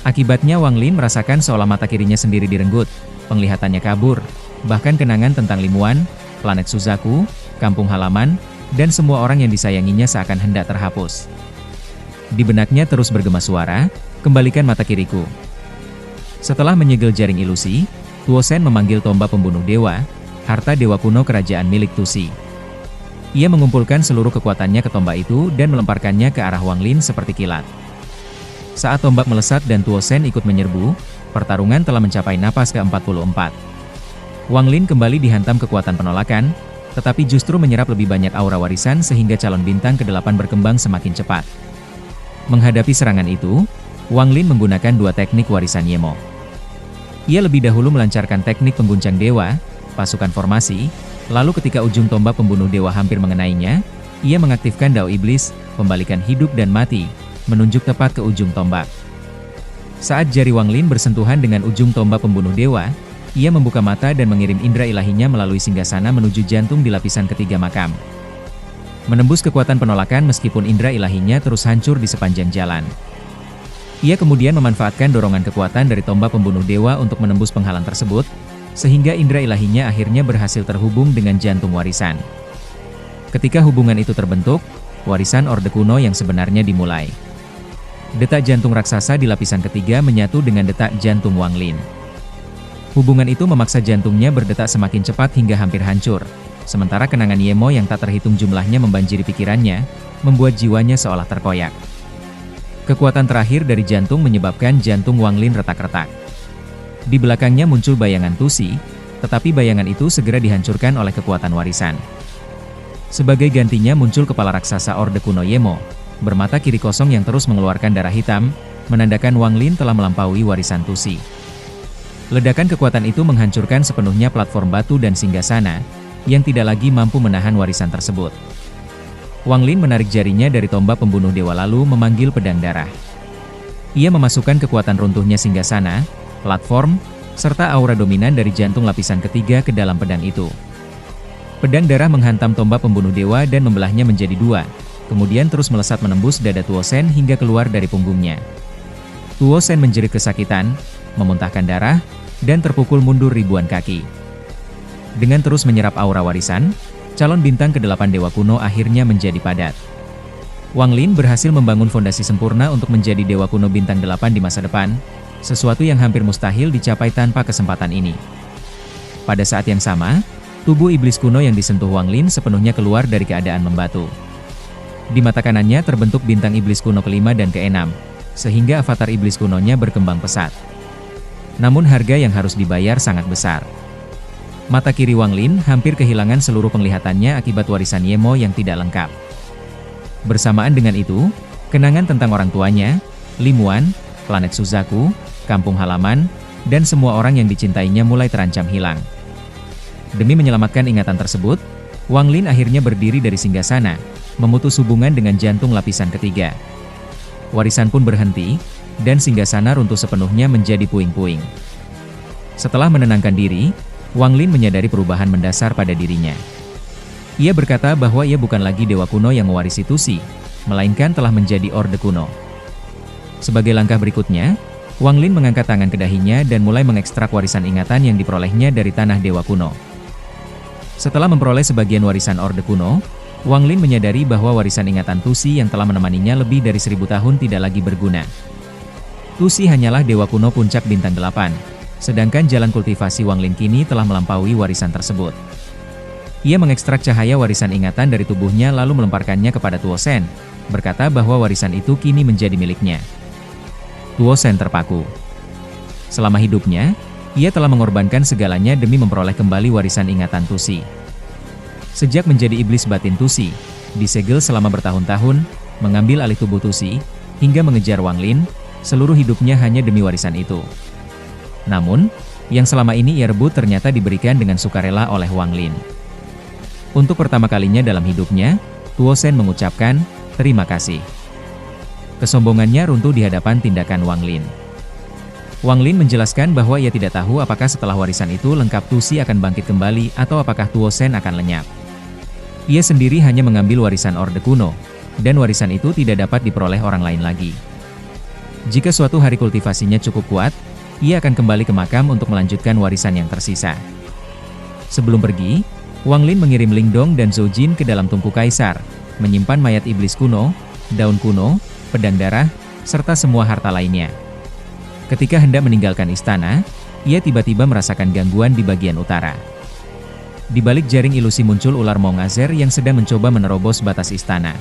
Akibatnya Wang Lin merasakan seolah mata kirinya sendiri direnggut, penglihatannya kabur, bahkan kenangan tentang Limuan, planet Suzaku, kampung halaman, dan semua orang yang disayanginya seakan hendak terhapus. Di benaknya terus bergema suara, "Kembalikan mata kiriku." Setelah menyegel jaring ilusi, Tuo Shen memanggil tombak pembunuh dewa, harta dewa kuno kerajaan milik Tusi. Ia mengumpulkan seluruh kekuatannya ke tombak itu dan melemparkannya ke arah Wang Lin seperti kilat. Saat tombak melesat dan Tuo Shen ikut menyerbu, pertarungan telah mencapai napas ke-44. Wang Lin kembali dihantam kekuatan penolakan, tetapi justru menyerap lebih banyak aura warisan sehingga calon bintang ke-8 berkembang semakin cepat. Menghadapi serangan itu, Wang Lin menggunakan 2 teknik warisan Yemo. Ia lebih dahulu melancarkan teknik pengguncang dewa, pasukan formasi, lalu ketika ujung tombak pembunuh dewa hampir mengenainya, ia mengaktifkan dao iblis, pembalikan hidup dan mati, menunjuk tepat ke ujung tombak. Saat jari Wang Lin bersentuhan dengan ujung tombak pembunuh dewa, ia membuka mata dan mengirim indera ilahinya melalui singgasana menuju jantung di lapisan ketiga makam. Menembus kekuatan penolakan meskipun indera ilahinya terus hancur di sepanjang jalan. Ia kemudian memanfaatkan dorongan kekuatan dari tombak pembunuh dewa untuk menembus penghalang tersebut, sehingga indera ilahinya akhirnya berhasil terhubung dengan jantung warisan. Ketika hubungan itu terbentuk, warisan Orde Kuno yang sebenarnya dimulai. Detak jantung raksasa di lapisan ketiga menyatu dengan detak jantung Wang Lin. Hubungan itu memaksa jantungnya berdetak semakin cepat hingga hampir hancur, sementara kenangan Yemo yang tak terhitung jumlahnya membanjiri pikirannya, membuat jiwanya seolah terkoyak. Kekuatan terakhir dari jantung menyebabkan jantung Wang Lin retak-retak. Di belakangnya muncul bayangan Tusi, tetapi bayangan itu segera dihancurkan oleh kekuatan warisan. Sebagai gantinya muncul kepala raksasa Orde Kuno Yemo, bermata kiri kosong yang terus mengeluarkan darah hitam, menandakan Wang Lin telah melampaui warisan Tusi. Ledakan kekuatan itu menghancurkan sepenuhnya platform batu dan singgasana, yang tidak lagi mampu menahan warisan tersebut. Wang Lin menarik jarinya dari tombak pembunuh dewa lalu memanggil pedang darah. Ia memasukkan kekuatan runtuhnya singgasana, platform, serta aura dominan dari jantung lapisan ketiga ke dalam pedang itu. Pedang darah menghantam tombak pembunuh dewa dan membelahnya menjadi 2, kemudian terus melesat menembus dada Tuo Sen hingga keluar dari punggungnya. Tuo Sen menjerit kesakitan, memuntahkan darah, dan terpukul mundur ribuan kaki. Dengan terus menyerap aura warisan, calon bintang ke-8 Dewa Kuno akhirnya menjadi padat. Wang Lin berhasil membangun fondasi sempurna untuk menjadi Dewa Kuno bintang 8 di masa depan, sesuatu yang hampir mustahil dicapai tanpa kesempatan ini. Pada saat yang sama, tubuh iblis kuno yang disentuh Wang Lin sepenuhnya keluar dari keadaan membatu. Di mata kanannya terbentuk bintang iblis kuno ke-5 dan ke-6, sehingga avatar iblis kunonya berkembang pesat. Namun harga yang harus dibayar sangat besar. Mata kiri Wang Lin hampir kehilangan seluruh penglihatannya akibat warisan Yemo yang tidak lengkap. Bersamaan dengan itu, kenangan tentang orang tuanya, Limuan, planet Suzaku, kampung halaman, dan semua orang yang dicintainya mulai terancam hilang. Demi menyelamatkan ingatan tersebut, Wang Lin akhirnya berdiri dari singgasana, memutus hubungan dengan jantung lapisan ketiga. Warisan pun berhenti, dan singgasana runtuh sepenuhnya menjadi puing-puing. Setelah menenangkan diri, Wang Lin menyadari perubahan mendasar pada dirinya. Ia berkata bahwa ia bukan lagi Dewa Kuno yang mewarisi Tusi, melainkan telah menjadi Orde Kuno. Sebagai langkah berikutnya, Wang Lin mengangkat tangan ke dahinya dan mulai mengekstrak warisan ingatan yang diperolehnya dari tanah Dewa Kuno. Setelah memperoleh sebagian warisan Orde Kuno, Wang Lin menyadari bahwa warisan ingatan Tusi yang telah menemaninya lebih dari 1000 tahun tidak lagi berguna. Tusi hanyalah Dewa Kuno puncak bintang 8, sedangkan jalan kultivasi Wang Lin kini telah melampaui warisan tersebut. Ia mengekstrak cahaya warisan ingatan dari tubuhnya lalu melemparkannya kepada Tuo Sen, berkata bahwa warisan itu kini menjadi miliknya. Tuo Sen terpaku. Selama hidupnya, ia telah mengorbankan segalanya demi memperoleh kembali warisan ingatan Tusi. Sejak menjadi iblis batin Tusi, disegel selama bertahun-tahun, mengambil alih tubuh Tusi, hingga mengejar Wang Lin, seluruh hidupnya hanya demi warisan itu. Namun, yang selama ini ia rebut ternyata diberikan dengan sukarela oleh Wang Lin. Untuk pertama kalinya dalam hidupnya, Tuo Sen mengucapkan, "Terima kasih." Kesombongannya runtuh di hadapan tindakan Wang Lin. Wang Lin menjelaskan bahwa ia tidak tahu apakah setelah warisan itu lengkap Tusi akan bangkit kembali atau apakah Tuo Sen akan lenyap. Ia sendiri hanya mengambil warisan Orde Kuno, dan warisan itu tidak dapat diperoleh orang lain lagi. Jika suatu hari kultivasinya cukup kuat, ia akan kembali ke makam untuk melanjutkan warisan yang tersisa. Sebelum pergi, Wang Lin mengirim Lingdong dan Zhou Jin ke dalam tungku kaisar, menyimpan mayat iblis kuno, daun kuno, pedang darah, serta semua harta lainnya. Ketika hendak meninggalkan istana, ia tiba-tiba merasakan gangguan di bagian utara. Di balik jaring ilusi muncul ular Mong Azer yang sedang mencoba menerobos batas istana.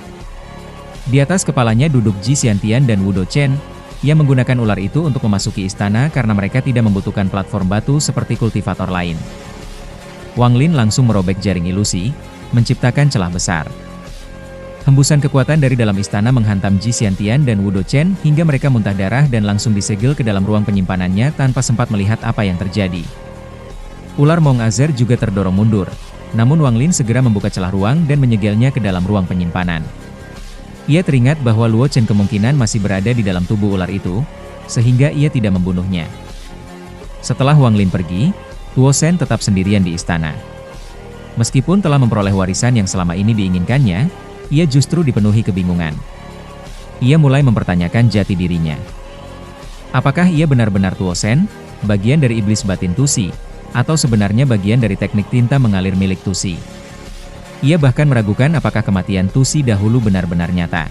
Di atas kepalanya duduk Ji Xiantian dan Wu Dochen, yang menggunakan ular itu untuk memasuki istana karena mereka tidak membutuhkan platform batu seperti kultivator lain. Wang Lin langsung merobek jaring ilusi, menciptakan celah besar. Hembusan kekuatan dari dalam istana menghantam Ji Xiantian dan Wu Dochen hingga mereka muntah darah dan langsung disegel ke dalam ruang penyimpanannya tanpa sempat melihat apa yang terjadi. Ular Mong Azer juga terdorong mundur, namun Wang Lin segera membuka celah ruang dan menyegelnya ke dalam ruang penyimpanan. Ia teringat bahwa Luo Chen kemungkinan masih berada di dalam tubuh ular itu, sehingga ia tidak membunuhnya. Setelah Wang Lin pergi, Tuo Sen tetap sendirian di istana. Meskipun telah memperoleh warisan yang selama ini diinginkannya, ia justru dipenuhi kebingungan. Ia mulai mempertanyakan jati dirinya. Apakah ia benar-benar Tuo Sen, bagian dari iblis batin Tusi, atau sebenarnya bagian dari teknik tinta mengalir milik Tusi? Ia bahkan meragukan apakah kematian Tusi dahulu benar-benar nyata.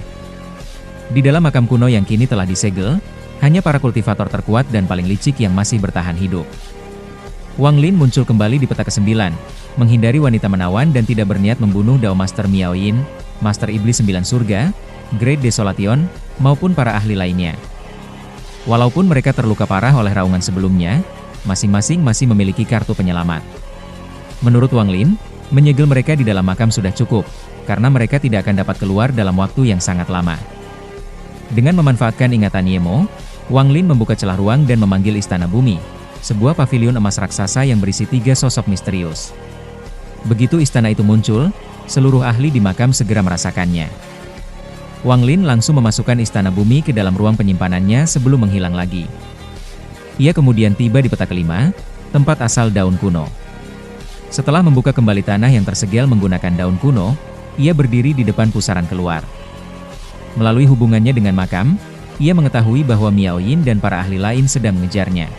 Di dalam makam kuno yang kini telah disegel, hanya para kultivator terkuat dan paling licik yang masih bertahan hidup. Wang Lin muncul kembali di peta ke-9, menghindari wanita menawan dan tidak berniat membunuh Dao Master Miao Yin, Master Iblis 9 Surga, Great Desolation, maupun para ahli lainnya. Walaupun mereka terluka parah oleh raungan sebelumnya, masing-masing masih memiliki kartu penyelamat. Menurut Wang Lin, menyegel mereka di dalam makam sudah cukup, karena mereka tidak akan dapat keluar dalam waktu yang sangat lama. Dengan memanfaatkan ingatan Yemo, Wang Lin membuka celah ruang dan memanggil Istana Bumi, sebuah pavilion emas raksasa yang berisi 3 sosok misterius. Begitu istana itu muncul, seluruh ahli di makam segera merasakannya. Wang Lin langsung memasukkan Istana Bumi ke dalam ruang penyimpanannya sebelum menghilang lagi. Ia kemudian tiba di peta ke-5, tempat asal daun kuno. Setelah membuka kembali tanah yang tersegel menggunakan daun kuno, ia berdiri di depan pusaran keluar. Melalui hubungannya dengan makam, ia mengetahui bahwa Miao Yin dan para ahli lain sedang mengejarnya.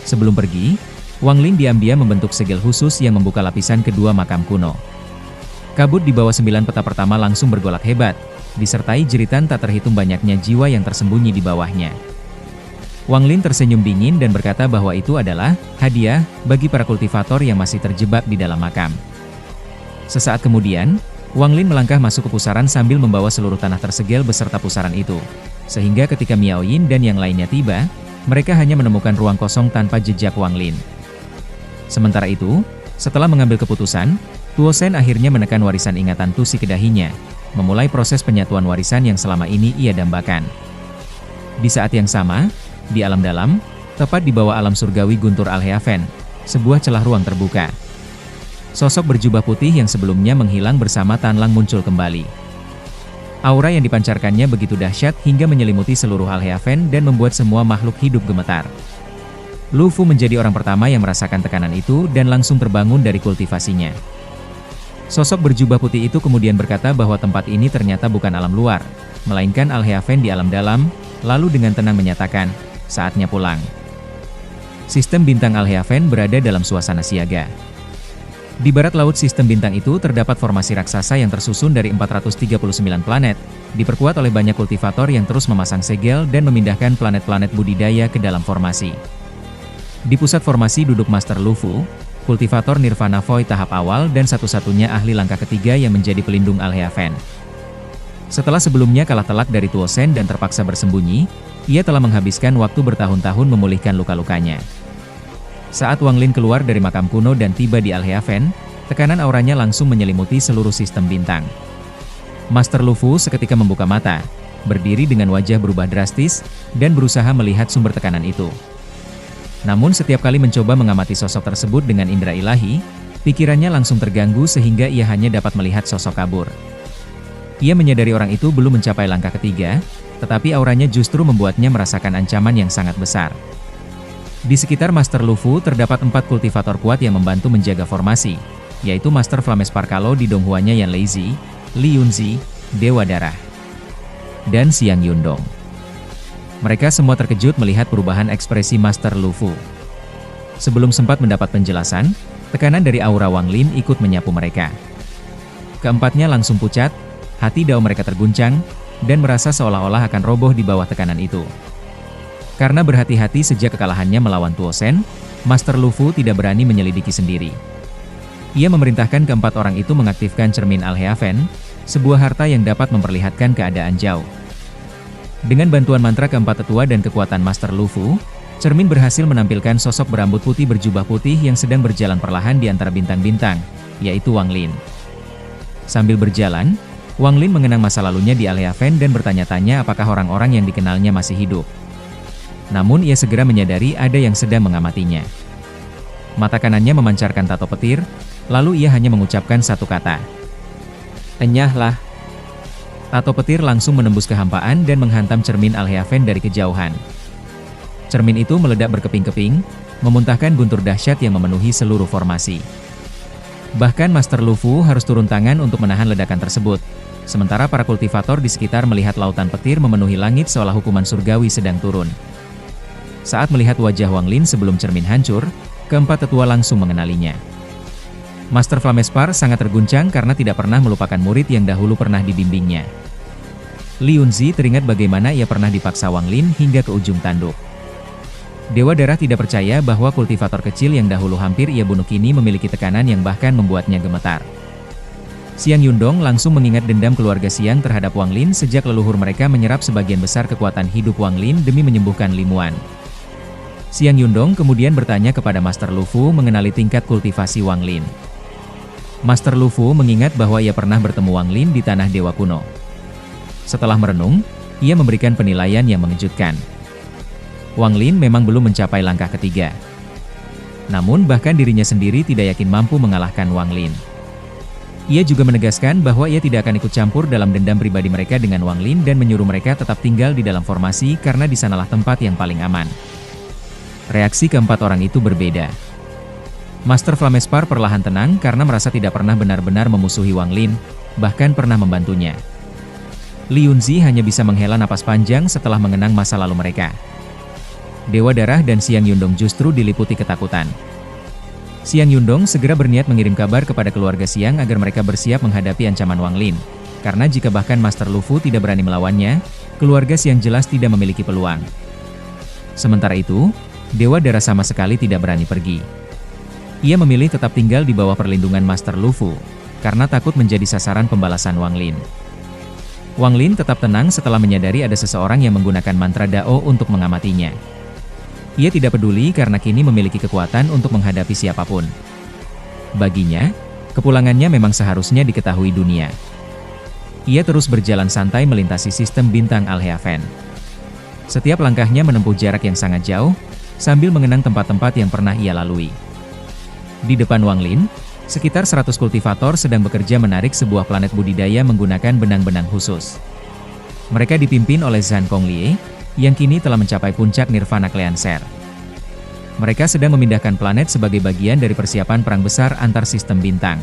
Sebelum pergi, Wang Lin diam-diam membentuk segel khusus yang membuka lapisan kedua makam kuno. Kabut di bawah 9 peta pertama langsung bergolak hebat, disertai jeritan tak terhitung banyaknya jiwa yang tersembunyi di bawahnya. Wang Lin tersenyum dingin dan berkata bahwa itu adalah hadiah bagi para kultivator yang masih terjebak di dalam makam. Sesaat kemudian, Wang Lin melangkah masuk ke pusaran sambil membawa seluruh tanah tersegel beserta pusaran itu. Sehingga ketika Miao Yin dan yang lainnya tiba, mereka hanya menemukan ruang kosong tanpa jejak Wang Lin. Sementara itu, setelah mengambil keputusan, Tuo Shen akhirnya menekan warisan ingatan Tusi ke dahinya, memulai proses penyatuan warisan yang selama ini ia dambakan. Di saat yang sama, di alam dalam, tepat di bawah alam surgawi Guntur Al-Heaven, sebuah celah ruang terbuka. Sosok berjubah putih yang sebelumnya menghilang bersama Tan Lang muncul kembali. Aura yang dipancarkannya begitu dahsyat hingga menyelimuti seluruh Al-Heaven dan membuat semua makhluk hidup gemetar. Lu Fu menjadi orang pertama yang merasakan tekanan itu dan langsung terbangun dari kultivasinya. Sosok berjubah putih itu kemudian berkata bahwa tempat ini ternyata bukan alam luar, melainkan Al-Heaven di alam dalam, lalu dengan tenang menyatakan, saatnya pulang. Sistem bintang Al-Heaven berada dalam suasana siaga. Di barat laut sistem bintang itu terdapat formasi raksasa yang tersusun dari 439 planet, diperkuat oleh banyak kultivator yang terus memasang segel dan memindahkan planet-planet budidaya ke dalam formasi. Di pusat formasi duduk Master Lu Fu, kultivator Nirvana Void tahap awal dan satu-satunya ahli langkah ketiga yang menjadi pelindung Al-Heaven. Setelah sebelumnya kalah telak dari Tuo Shen dan terpaksa bersembunyi, ia telah menghabiskan waktu bertahun-tahun memulihkan luka-lukanya. Saat Wang Lin keluar dari makam kuno dan tiba di Al-Heaven, tekanan auranya langsung menyelimuti seluruh sistem bintang. Master Lu Fu seketika membuka mata, berdiri dengan wajah berubah drastis, dan berusaha melihat sumber tekanan itu. Namun setiap kali mencoba mengamati sosok tersebut dengan indera ilahi, pikirannya langsung terganggu sehingga ia hanya dapat melihat sosok kabur. Ia menyadari orang itu belum mencapai langkah ketiga, tetapi auranya justru membuatnya merasakan ancaman yang sangat besar. Di sekitar Master Lu Fu terdapat 4 kultivator kuat yang membantu menjaga formasi, yaitu Master Flamespar Kalo di Donghuanya Yan Leizi, Li Yunzi, Dewa Darah, dan Xiang Yundong. Mereka semua terkejut melihat perubahan ekspresi Master Lu Fu. Sebelum sempat mendapat penjelasan, tekanan dari aura Wang Lin ikut menyapu mereka. Keempatnya langsung pucat, hati dao mereka terguncang, dan merasa seolah-olah akan roboh di bawah tekanan itu. Karena berhati-hati sejak kekalahannya melawan Tuo Shen, Master Lu Fu tidak berani menyelidiki sendiri. Ia memerintahkan keempat orang itu mengaktifkan cermin Al-Heaven, sebuah harta yang dapat memperlihatkan keadaan jauh. Dengan bantuan mantra keempat tetua dan kekuatan Master Lu Fu, cermin berhasil menampilkan sosok berambut putih berjubah putih yang sedang berjalan perlahan di antara bintang-bintang, yaitu Wang Lin. Sambil berjalan, Wang Lin mengenang masa lalunya di Al-Heaven dan bertanya-tanya apakah orang-orang yang dikenalnya masih hidup. Namun ia segera menyadari ada yang sedang mengamatinya. Mata kanannya memancarkan tato petir, lalu ia hanya mengucapkan satu kata. "Enyahlah." Tato petir langsung menembus kehampaan dan menghantam cermin Al-Heaven dari kejauhan. Cermin itu meledak berkeping-keping, memuntahkan guntur dahsyat yang memenuhi seluruh formasi. Bahkan Master Lu Fu harus turun tangan untuk menahan ledakan tersebut, sementara para kultivator di sekitar melihat lautan petir memenuhi langit seolah hukuman surgawi sedang turun. Saat melihat wajah Wang Lin sebelum cermin hancur, keempat tetua langsung mengenalinya. Master Flamespar sangat terguncang karena tidak pernah melupakan murid yang dahulu pernah dibimbingnya. Li Yunzi teringat bagaimana ia pernah dipaksa Wang Lin hingga ke ujung tanduk. Dewa Darah tidak percaya bahwa kultivator kecil yang dahulu hampir ia bunuh kini memiliki tekanan yang bahkan membuatnya gemetar. Xiang Yundong langsung mengingat dendam keluarga Xiang terhadap Wang Lin sejak leluhur mereka menyerap sebagian besar kekuatan hidup Wang Lin demi menyembuhkan Limuan. Xiang Yundong kemudian bertanya kepada Master Lu Fu mengenali tingkat kultivasi Wang Lin. Master Lu Fu mengingat bahwa ia pernah bertemu Wang Lin di Tanah Dewa Kuno. Setelah merenung, ia memberikan penilaian yang mengejutkan. Wang Lin memang belum mencapai langkah ketiga. Namun bahkan dirinya sendiri tidak yakin mampu mengalahkan Wang Lin. Ia juga menegaskan bahwa ia tidak akan ikut campur dalam dendam pribadi mereka dengan Wang Lin dan menyuruh mereka tetap tinggal di dalam formasi karena di sanalah tempat yang paling aman. Reaksi keempat orang itu berbeda. Master Flamespar perlahan tenang karena merasa tidak pernah benar-benar memusuhi Wang Lin, bahkan pernah membantunya. Li Yunzi hanya bisa menghela napas panjang setelah mengenang masa lalu mereka. Dewa Darah dan Xiang Yundong justru diliputi ketakutan. Xiang Yundong segera berniat mengirim kabar kepada keluarga Xiang agar mereka bersiap menghadapi ancaman Wang Lin. Karena jika bahkan Master Lufu tidak berani melawannya, keluarga Xiang jelas tidak memiliki peluang. Sementara itu, Dewa Darah sama sekali tidak berani pergi. Ia memilih tetap tinggal di bawah perlindungan Master Lufu, karena takut menjadi sasaran pembalasan Wang Lin. Wang Lin tetap tenang setelah menyadari ada seseorang yang menggunakan mantra Dao untuk mengamatinya. Ia tidak peduli karena kini memiliki kekuatan untuk menghadapi siapapun. Baginya, kepulangannya memang seharusnya diketahui dunia. Ia terus berjalan santai melintasi sistem bintang Al-Heaven. Setiap langkahnya menempuh jarak yang sangat jauh, sambil mengenang tempat-tempat yang pernah ia lalui. Di depan Wang Lin, sekitar 100 kultivator sedang bekerja menarik sebuah planet budidaya menggunakan benang-benang khusus. Mereka dipimpin oleh Zhan Konglie, yang kini telah mencapai puncak Nirvana Cleanser. Mereka sedang memindahkan planet sebagai bagian dari persiapan perang besar antar sistem bintang.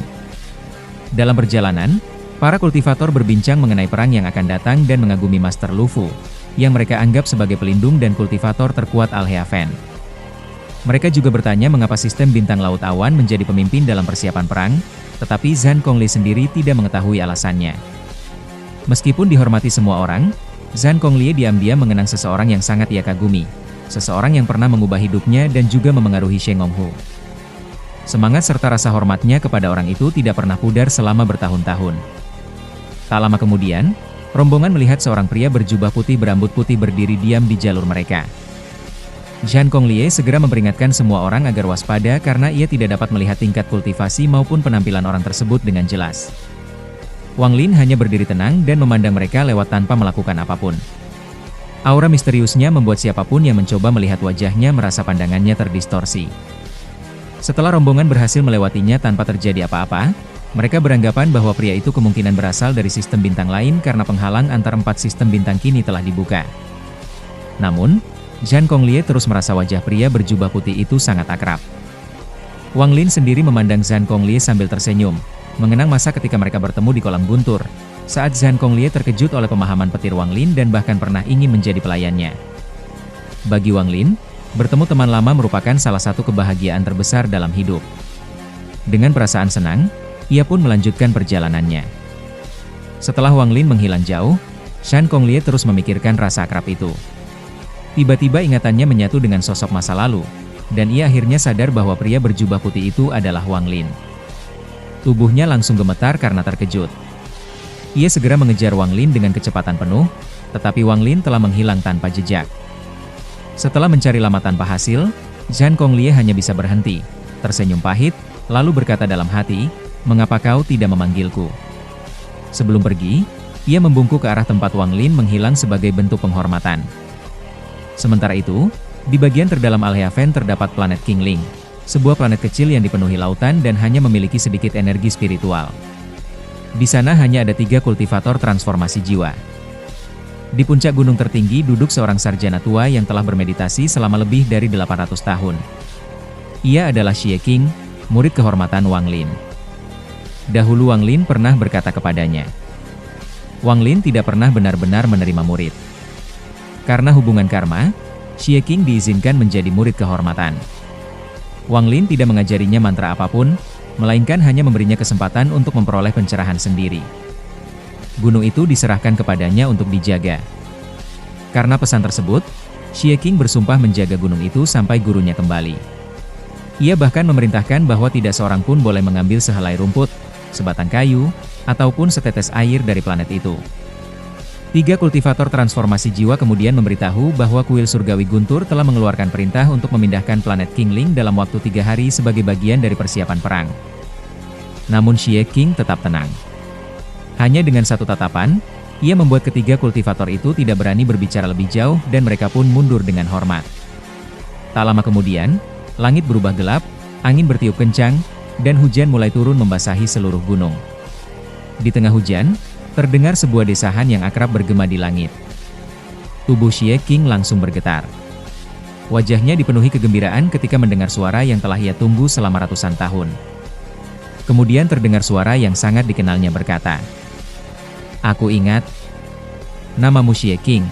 Dalam perjalanan, para kultivator berbincang mengenai perang yang akan datang dan mengagumi Master Lufu, yang mereka anggap sebagai pelindung dan kultivator terkuat Al-Heaven. Mereka juga bertanya mengapa sistem bintang Laut Awan menjadi pemimpin dalam persiapan perang, tetapi Zhan Konglie sendiri tidak mengetahui alasannya. Meskipun dihormati semua orang, Zhan Konglie diam-diam mengenang seseorang yang sangat ia kagumi, seseorang yang pernah mengubah hidupnya dan juga memengaruhi Sheng Honghu. Semangat serta rasa hormatnya kepada orang itu tidak pernah pudar selama bertahun-tahun. Tak lama kemudian, rombongan melihat seorang pria berjubah putih berambut putih berdiri diam di jalur mereka. Zhan Konglie segera memperingatkan semua orang agar waspada karena ia tidak dapat melihat tingkat kultivasi maupun penampilan orang tersebut dengan jelas. Wang Lin hanya berdiri tenang dan memandang mereka lewat tanpa melakukan apapun. Aura misteriusnya membuat siapapun yang mencoba melihat wajahnya merasa pandangannya terdistorsi. Setelah rombongan berhasil melewatinya tanpa terjadi apa-apa, mereka beranggapan bahwa pria itu kemungkinan berasal dari sistem bintang lain karena penghalang antar 4 sistem bintang kini telah dibuka. Namun, Zhan Konglie terus merasa wajah pria berjubah putih itu sangat akrab. Wang Lin sendiri memandang Zhan Konglie sambil tersenyum, mengenang masa ketika mereka bertemu di kolam guntur, saat Zhan Konglie terkejut oleh pemahaman petir Wang Lin dan bahkan pernah ingin menjadi pelayannya. Bagi Wang Lin, bertemu teman lama merupakan salah satu kebahagiaan terbesar dalam hidup. Dengan perasaan senang, ia pun melanjutkan perjalanannya. Setelah Wang Lin menghilang jauh, Zhan Konglie terus memikirkan rasa akrab itu. Tiba-tiba ingatannya menyatu dengan sosok masa lalu, dan ia akhirnya sadar bahwa pria berjubah putih itu adalah Wang Lin. Tubuhnya langsung gemetar karena terkejut. Ia segera mengejar Wang Lin dengan kecepatan penuh, tetapi Wang Lin telah menghilang tanpa jejak. Setelah mencari lama tanpa hasil, Zhan Konglie hanya bisa berhenti, tersenyum pahit, lalu berkata dalam hati, "Mengapa kau tidak memanggilku?" Sebelum pergi, ia membungkuk ke arah tempat Wang Lin menghilang sebagai bentuk penghormatan. Sementara itu, di bagian terdalam Al-Heaven terdapat planet Qingling, sebuah planet kecil yang dipenuhi lautan dan hanya memiliki sedikit energi spiritual. Di sana hanya ada 3 kultivator transformasi jiwa. Di puncak gunung tertinggi duduk seorang sarjana tua yang telah bermeditasi selama lebih dari 800 tahun. Ia adalah Xie Qing, murid kehormatan Wang Lin. Dahulu Wang Lin pernah berkata kepadanya, Wang Lin tidak pernah benar-benar menerima murid. Karena hubungan karma, Xie Qing diizinkan menjadi murid kehormatan. Wang Lin tidak mengajarinya mantra apapun, melainkan hanya memberinya kesempatan untuk memperoleh pencerahan sendiri. Gunung itu diserahkan kepadanya untuk dijaga. Karena pesan tersebut, Xie Qing bersumpah menjaga gunung itu sampai gurunya kembali. Ia bahkan memerintahkan bahwa tidak seorang pun boleh mengambil sehelai rumput, sebatang kayu, ataupun setetes air dari planet itu. 3 kultivator transformasi jiwa kemudian memberitahu bahwa kuil surgawi Guntur telah mengeluarkan perintah untuk memindahkan planet Qingling dalam waktu 3 hari sebagai bagian dari persiapan perang. Namun Xie Qing tetap tenang. Hanya dengan satu tatapan, ia membuat ketiga kultivator itu tidak berani berbicara lebih jauh dan mereka pun mundur dengan hormat. Tak lama kemudian, langit berubah gelap, angin bertiup kencang, dan hujan mulai turun membasahi seluruh gunung. Di tengah hujan, terdengar sebuah desahan yang akrab bergema di langit. Tubuh Xie Qing langsung bergetar. Wajahnya dipenuhi kegembiraan ketika mendengar suara yang telah ia tunggu selama ratusan tahun. Kemudian terdengar suara yang sangat dikenalnya berkata, "Aku ingat." namamu Xie King."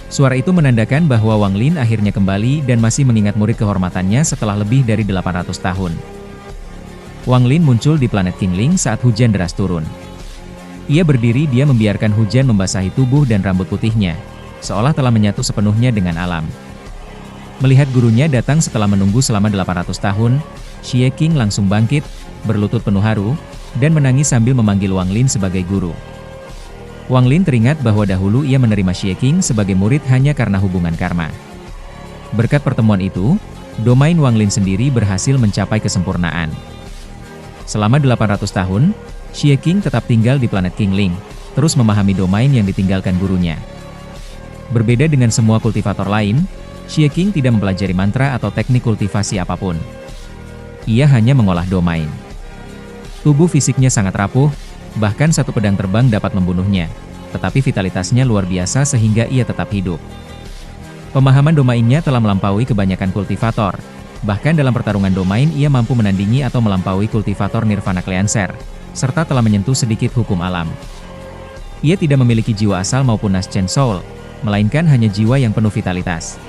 Suara itu menandakan bahwa Wang Lin akhirnya kembali dan masih mengingat murid kehormatannya setelah lebih dari 800 tahun. Wang Lin muncul di planet Qingling saat hujan deras turun. Ia berdiri, dia membiarkan hujan membasahi tubuh dan rambut putihnya, seolah telah menyatu sepenuhnya dengan alam. Melihat gurunya datang setelah menunggu selama 800 tahun, Xie King langsung bangkit, berlutut penuh haru, dan menangis sambil memanggil Wang Lin sebagai guru. Wang Lin teringat bahwa dahulu ia menerima Xie King sebagai murid hanya karena hubungan karma. Berkat pertemuan itu, domain Wang Lin sendiri berhasil mencapai kesempurnaan. Selama 800 tahun, Xie King tetap tinggal di planet Qingling, terus memahami domain yang ditinggalkan gurunya. Berbeda dengan semua kultivator lain, Xie King tidak mempelajari mantra atau teknik kultivasi apapun. Ia hanya mengolah domain. Tubuh fisiknya sangat rapuh, bahkan satu pedang terbang dapat membunuhnya, tetapi vitalitasnya luar biasa sehingga ia tetap hidup. Pemahaman domainnya telah melampaui kebanyakan kultivator, bahkan dalam pertarungan domain ia mampu menandingi atau melampaui kultivator Nirvana Cleanser, serta telah menyentuh sedikit hukum alam. Ia tidak memiliki jiwa asal maupun Nascent Soul, melainkan hanya jiwa yang penuh vitalitas.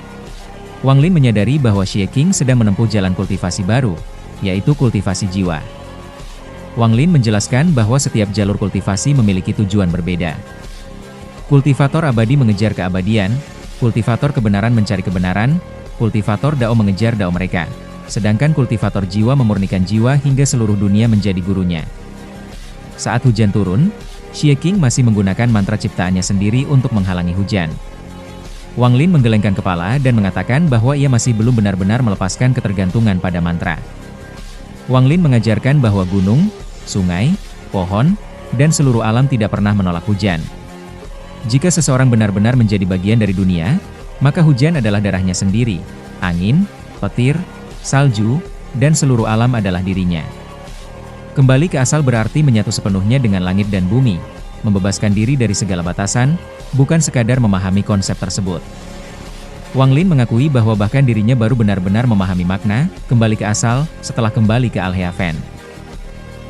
Wang Lin menyadari bahwa Xie King sedang menempuh jalan kultivasi baru, yaitu kultivasi jiwa. Wang Lin menjelaskan bahwa setiap jalur kultivasi memiliki tujuan berbeda. Kultivator abadi mengejar keabadian, kultivator kebenaran mencari kebenaran, kultivator Dao mengejar Dao mereka, sedangkan kultivator jiwa memurnikan jiwa hingga seluruh dunia menjadi gurunya. Saat hujan turun, Xie King masih menggunakan mantra ciptaannya sendiri untuk menghalangi hujan. Wang Lin menggelengkan kepala dan mengatakan bahwa ia masih belum benar-benar melepaskan ketergantungan pada mantra. Wang Lin mengajarkan bahwa gunung, sungai, pohon, dan seluruh alam tidak pernah menolak hujan. Jika seseorang benar-benar menjadi bagian dari dunia, maka hujan adalah darahnya sendiri, angin, petir, salju, dan seluruh alam adalah dirinya. Kembali ke asal berarti menyatu sepenuhnya dengan langit dan bumi, membebaskan diri dari segala batasan, bukan sekadar memahami konsep tersebut. Wang Lin mengakui bahwa bahkan dirinya baru benar-benar memahami makna, kembali ke asal, setelah kembali ke Al-Heaven.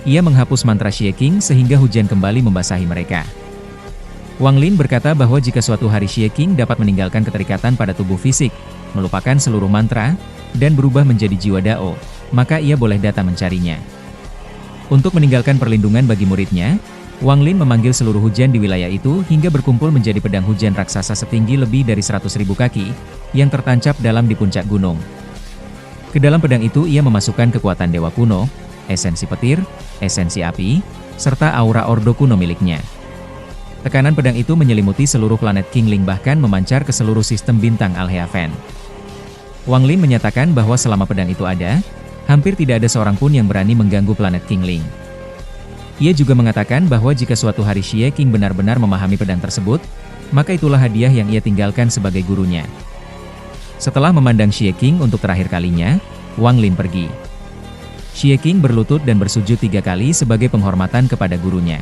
Ia menghapus mantra Xie King sehingga hujan kembali membasahi mereka. Wang Lin berkata bahwa jika suatu hari Xie King dapat meninggalkan keterikatan pada tubuh fisik, melupakan seluruh mantra, dan berubah menjadi jiwa Dao, maka ia boleh datang mencarinya. Untuk meninggalkan perlindungan bagi muridnya, Wang Lin memanggil seluruh hujan di wilayah itu hingga berkumpul menjadi pedang hujan raksasa setinggi lebih dari 100.000 kaki, yang tertancap dalam di puncak gunung. Ke dalam pedang itu ia memasukkan kekuatan dewa kuno, esensi petir, esensi api, serta aura ordo kuno miliknya. Tekanan pedang itu menyelimuti seluruh planet Qingling bahkan memancar ke seluruh sistem bintang Al-Heaven. Wang Lin menyatakan bahwa selama pedang itu ada, hampir tidak ada seorang pun yang berani mengganggu planet Qingling. Ia juga mengatakan bahwa jika suatu hari Xie King benar-benar memahami pedang tersebut, maka itulah hadiah yang ia tinggalkan sebagai gurunya. Setelah memandang Xie King untuk terakhir kalinya, Wang Lin pergi. Xie King berlutut dan bersujud 3 kali sebagai penghormatan kepada gurunya.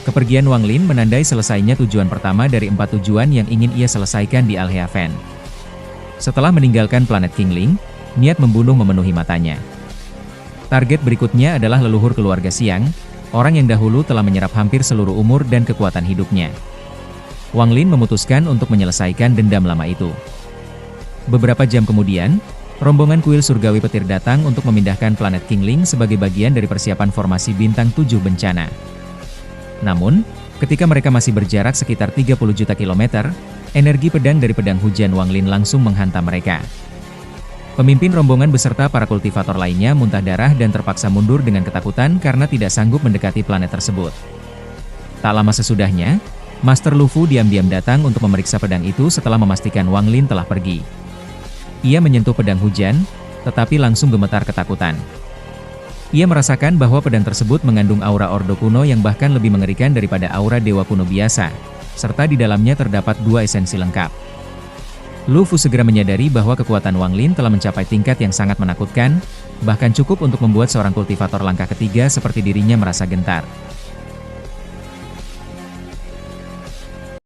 Kepergian Wang Lin menandai selesainya tujuan pertama dari 4 tujuan yang ingin ia selesaikan di Al-Heaven. Setelah meninggalkan planet Qingling, niat membunuh memenuhi matanya. Target berikutnya adalah leluhur keluarga Xiang, orang yang dahulu telah menyerap hampir seluruh umur dan kekuatan hidupnya. Wang Lin memutuskan untuk menyelesaikan dendam lama itu. Beberapa jam kemudian, rombongan kuil surgawi petir datang untuk memindahkan planet Qingling sebagai bagian dari persiapan formasi bintang 7 bencana. Namun, ketika mereka masih berjarak sekitar 30 juta kilometer, energi pedang dari pedang hujan Wang Lin langsung menghantam mereka. Pemimpin rombongan beserta para kultivator lainnya muntah darah dan terpaksa mundur dengan ketakutan karena tidak sanggup mendekati planet tersebut. Tak lama sesudahnya, Master Lufu diam-diam datang untuk memeriksa pedang itu setelah memastikan Wang Lin telah pergi. Ia menyentuh pedang hujan, tetapi langsung gemetar ketakutan. Ia merasakan bahwa pedang tersebut mengandung aura ordo kuno yang bahkan lebih mengerikan daripada aura dewa kuno biasa, serta di dalamnya terdapat 2 esensi lengkap. Lufu segera menyadari bahwa kekuatan Wang Lin telah mencapai tingkat yang sangat menakutkan, bahkan cukup untuk membuat seorang kultivator langkah ketiga seperti dirinya merasa gentar.